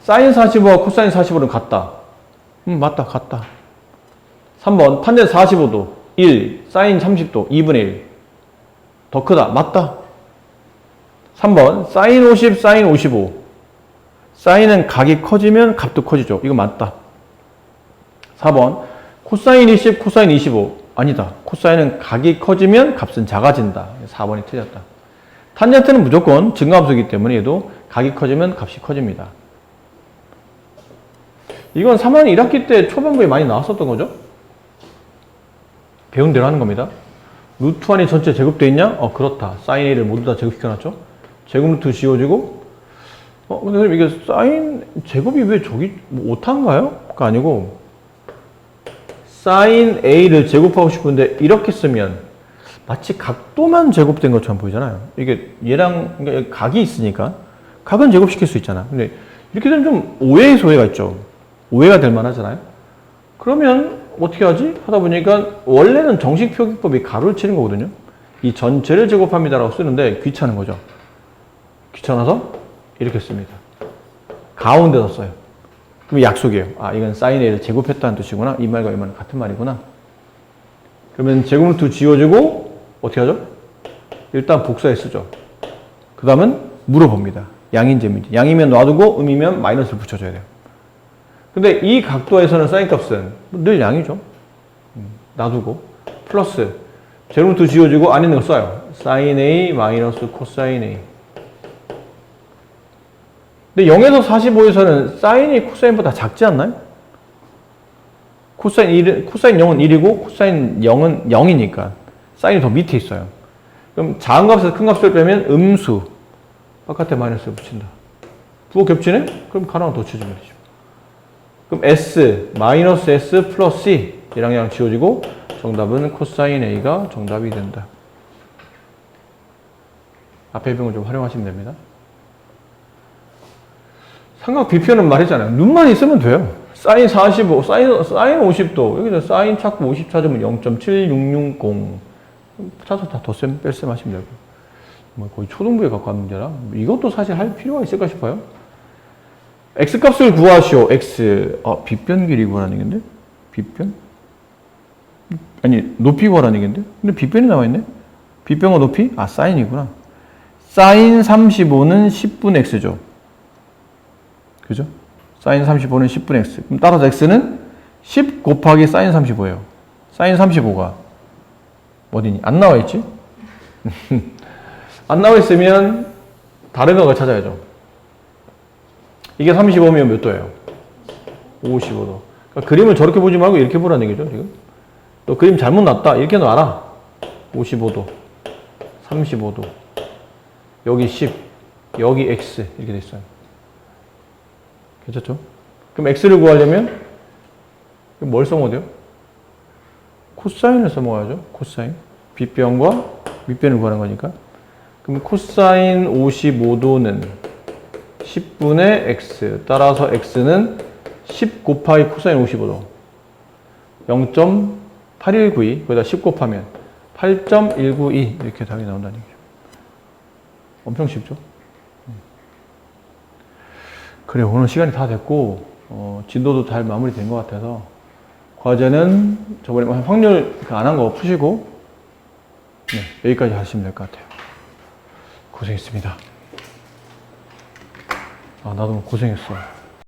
사인 45와 코사인 45는 같다. 맞다. 같다. 3번. 탄젠트 45도. 1. 사인 30도. 2분의 1. 더 크다. 맞다. 3번. 사인 50, 사인 55. 사인은 각이 커지면 값도 커지죠. 이거 맞다. 4번. 코사인 20, 코사인 25. 아니다. 코사인은 각이 커지면 값은 작아진다. 4번이 틀렸다. 탄젠트는 무조건 증가함수이기 때문에 얘도 각이 커지면 값이 커집니다. 이건 3학 1학기 때 초반부에 많이 나왔었던 거죠. 배운 대로 하는 겁니다. 루트 1이 전체 제곱되어 있냐? 그렇다. 사인 A를 모두 다 제곱시켜놨죠. 제곱 루트 지워지고 근데 선생님 이게 사인 제곱이 왜 저기 오타인가요? 그거 아니고 사인 A를 제곱하고 싶은데 이렇게 쓰면 마치 각도만 제곱된 것처럼 보이잖아요. 이게 얘랑 그러니까 각이 있으니까 각은 제곱시킬 수 있잖아. 근데 이렇게 되면 좀 오해의 소해가 있죠. 오해가 될 만하잖아요. 그러면 어떻게 하지? 하다 보니까 원래는 정식 표기법이 가로를 치는 거거든요. 이 전체를 제곱합니다라고 쓰는데 귀찮은 거죠. 귀찮아서 이렇게 씁니다. 가운데서 써요. 그럼 약속이에요. 이건 사인 A를 제곱했다는 뜻이구나. 이 말과 이 말은 같은 말이구나. 그러면 제곱 루트 지워지고 어떻게 하죠? 일단 복사해 쓰죠. 그 다음은 물어봅니다. 양인지 음인지. 양이면 놔두고 음이면 마이너스를 붙여줘야 돼요. 근데 이 각도에서는 사인 값은 늘 양이죠. 놔두고 플러스 제곱 루트 지워지고 안에 있는 거 써요. 사인 A 마이너스 코사인 A. 근데 0에서 45에서는 사인이 코사인보다 작지 않나요? 코사인 0은 1이고 코사인 0은 0이니까 사인이 더 밑에 있어요. 그럼 작은 값에서 큰 값을 빼면 음수 바깥에 마이너스를 붙인다. 부호 겹치네? 그럼 가나운 더 치우면 되죠. 그럼 S, 마이너스 S 플러스 C 얘랑 얘랑 지워지고 정답은 코사인 A가 정답이 된다. 앞에 병을 좀 활용하시면 됩니다. 삼각 비표는 말했잖아요. 눈만 있으면 돼요. 사인 45, 사인 50도. 여기서 사인 찾고 50 찾으면 0.7660. 찾아서 다 덧셈, 뺄셈 하시면 되고. 뭐 거의 초등부에 갖고 왔는 데라 이것도 사실 할 필요가 있을까 싶어요. x 값을 구하시오. x. 빗변 길이 구하라는 얘기인데? 빗변? 아니, 높이 구하라는 얘기인데? 근데 빗변이 나와 있네? 빗변과 높이? 사인이구나. 사인 35는 10분 x죠. 그죠? 사인 35는 10분 x. 그럼 따라서 x는 10 곱하기 사인 35예요. 사인 35가 어디니? 안 나와 있지? 안 나와 있으면 다른 걸 찾아야죠. 이게 35면 몇 도예요? 55도. 그러니까 그림을 저렇게 보지 말고 이렇게 보라는 얘기죠, 지금. 너 그림 잘못 났다. 이렇게 놔라. 55도. 35도. 여기 10. 여기 x. 이렇게 돼 있어요. 괜찮죠? 그럼 x를 구하려면 뭘 써먹어야 돼요? 코사인을 써먹어야죠. 코사인. 빗변과 밑변을 구하는 거니까. 그럼 코사인 55도는 10분의 x. 따라서 x는 10 곱하기 코사인 55도. 0.8192. 거기다 10 곱하면 8.192. 이렇게 답이 나온다는 얘기죠. 엄청 쉽죠? 그래요. 오늘 시간이 다 됐고, 진도도 잘 마무리된 것 같아서, 과제는 저번에 확률 안 한 거 푸시고, 네, 여기까지 하시면 될 것 같아요. 고생했습니다. 나도 고생했어.